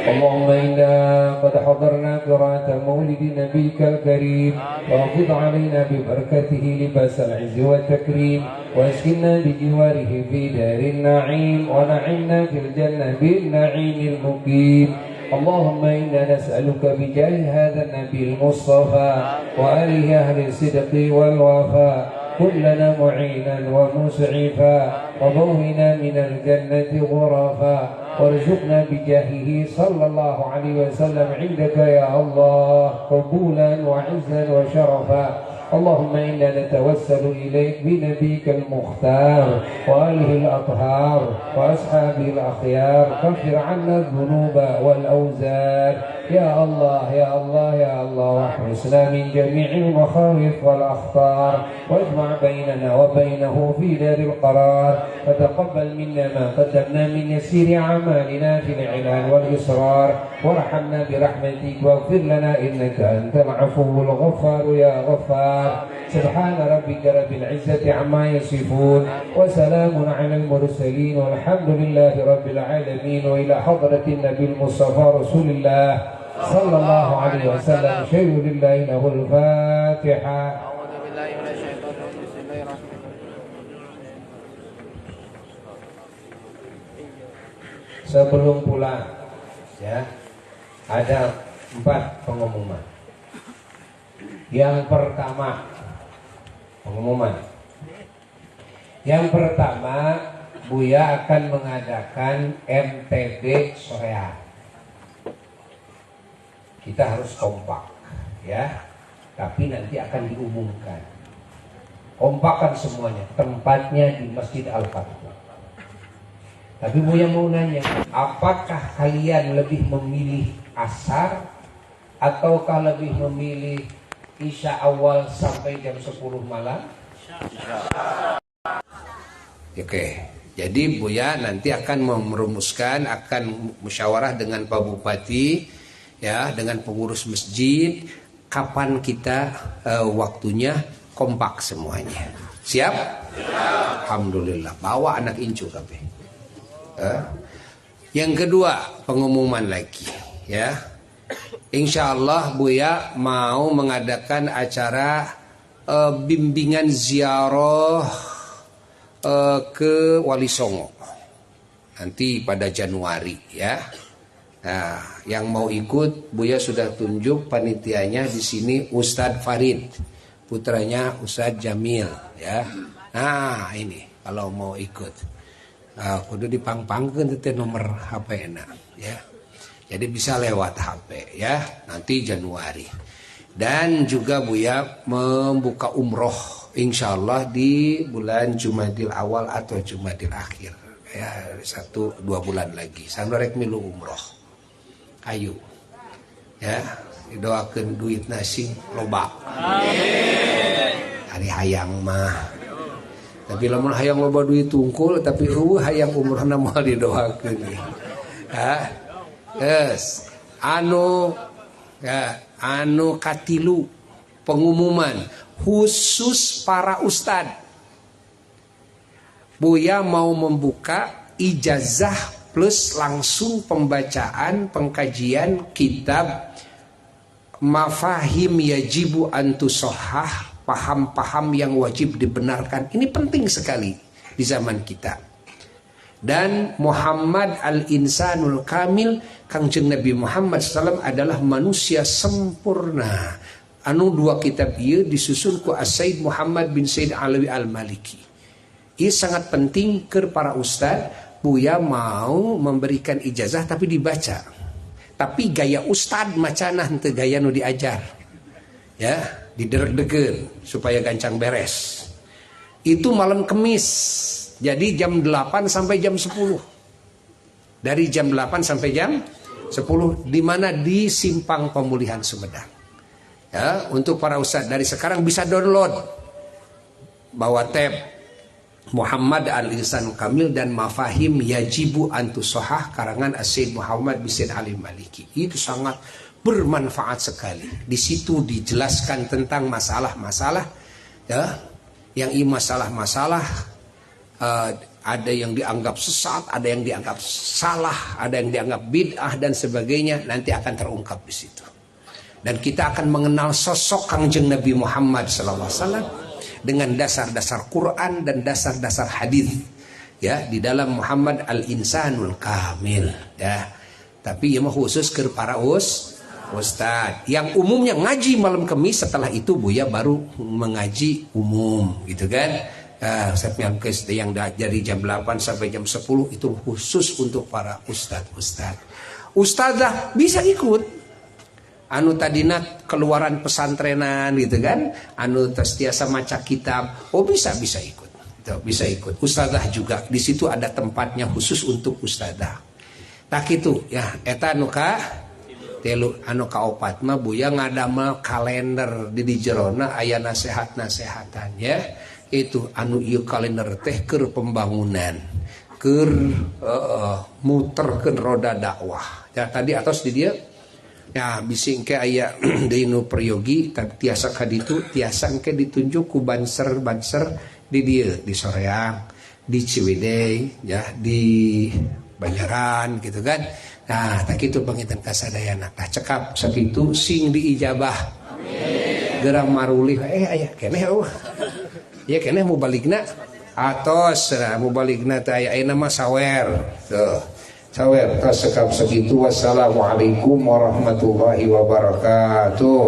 اللهم إنا قد حضرنا قراءة مولد نبيك الكريم وأفض علينا ببركته لباس العز والتكريم واسكننا بجواره في دار النعيم ونعمنا في الجنة بالنعيم المقيم. اللهم إنا نسألك بجاه هذا النبي المصطفى وآله أهل الصدق والوفاء كلنا معينا ومسعفا وبوهنا من الجنة غرفا وارزقنا بجاهه صلى الله عليه وسلم عندك يا الله قبولا وعزا وشرفا. اللهم إنا نتوسل إليك بنبيك المختار وآله الأطهار وأصحابه الأخيار كفر عنا الذنوب والأوزار يا الله يا الله يا الله واحرسنا من جميع المخاوف والأخطار واجمع بيننا وبينه في دار القرار وتقبل منا ما قدمنا من يسير أعمالنا في الإعلان والإصرار وارحمنا برحمتك واغفر لنا إنك أنت العفو الغفار يا غفار. سبحان ربك رب العزة عما يصفون وسلام على المرسلين والحمد لله رب العالمين. وإلى حضرة النبي المصطفى رسول الله صلى الله عليه وسلم شيء لله له الفاتحة. Sebelum pulang ya ada 4 pengumuman. Yang pertama, pengumuman. Yang pertama, Buya akan mengadakan MTB sorean. Kita harus kompak, ya. Tapi nanti akan diumumkan. Kompakan semuanya. Tempatnya di Masjid Al-Fatih. Tapi Buya mau nanya, apakah kalian lebih memilih asar ataukah lebih memilih isya awal sampai jam 10 malam? Oke. Jadi Buya nanti akan merumuskan, akan musyawarah dengan Pak Bupati, ya, dengan pengurus masjid, kapan kita waktunya kompak semuanya. Siap? Alhamdulillah. Bawa anak incu kabeh. Yang kedua, pengumuman lagi, ya. Insya Allah Buya mau mengadakan acara bimbingan ziarah ke Wali Songo nanti pada Januari, ya. Nah, yang mau ikut Buya sudah tunjuk panitianya di sini, Ustadz Farid, putranya Ustadz Jamil, ya. Nah ini kalau mau ikut, kudu dipang-pangkeun teh nomor HP enak, ya. Jadi bisa lewat HP, ya. Nanti Januari. Dan juga Buya membuka umroh insya Allah di bulan Jumadil awal atau Jumadil akhir, ya, 1-2 bulan lagi. Sampai milu umroh. Ayo, ya, didoakan duit nasi loba. Hari hayang mah. Tapi lamun hayang loba duit tungkul, tapi hayang umroh nama didoakan. Ya, yes. Anu katilu pengumuman khusus para ustad. Buya mau membuka ijazah plus langsung pembacaan pengkajian kitab Mafahim Yajibu Antusohah, paham-paham yang wajib dibenarkan. Ini penting sekali di zaman kita. Dan Muhammad al-Insanul Kamil, Kangjeng Nabi Muhammad SAW adalah manusia sempurna. Anu dua kitab ieu disusun ku As-Said Muhammad bin Said Alawi Al-Maliki. Ini sangat penting ke para ustad. Buya mau memberikan ijazah tapi dibaca. Tapi gaya ustad macana henteu gaya nu diajar. Ya, didereg-degen supaya gancang beres. Itu malam Kemis. Jadi jam 8 sampai jam 10. Dari jam 8 sampai jam 10 di mana di Simpang Pemulihan Sumedang. Ya, untuk para ustadz dari sekarang bisa download, bawa tab Muhammad al-Insan Kamil dan Mafahim Yajibu Antusohah karangan As-Said Muhammad bin Said Ali Maliki. Itu sangat bermanfaat sekali. Di situ dijelaskan tentang masalah-masalah, ya, yang masalah-masalah ada yang dianggap sesat, ada yang dianggap salah, ada yang dianggap bid'ah dan sebagainya. Nanti akan terungkap di situ. Dan kita akan mengenal sosok Kangjeng Nabi Muhammad SAW dengan dasar-dasar Quran dan dasar-dasar hadis, ya, di dalam Muhammad al-Insanul Kamil, ya. Tapi ya khusus ke para ustad yang umumnya ngaji malam Kemis. Setelah itu Buya baru mengaji umum, gitu kan. Yang dari jam 8 sampai jam 10 itu khusus untuk para ustadzah bisa ikut. Anu tadina keluaran pesantrenan, gitu kan, anu tiasa maca kitab, bisa ikut, bisa ikut. Ustadzah juga di situ ada tempatnya khusus untuk ustadzah. Tak itu, ya, eta anu ka telu, anu kaopat mah Buya ngadamel kalender di jerona aya nasehat-nasehatan, ya. Itu anu ieu kalender teh keur pembangunan, keur muterkeun roda dakwah. Ya tadi atas di dia. Ya bising ke aya di nu peryogi tiasa kaditu tiasa engke ditunjuk ku banser di dieu di Soreang, di Ciwidey, ya, di Banjaran, gitu kan. Nah tak kitu panginten kasadayana. Tah cekap sakitu sing diijabah. Amin. Geram marulih aya keneh eueuh. Ya keneh mubaligna atos mubaligna teh aya nama sawer. Tuh. Sawer tas sekap segitu. Wassalamualaikum warahmatullahi wabarakatuh.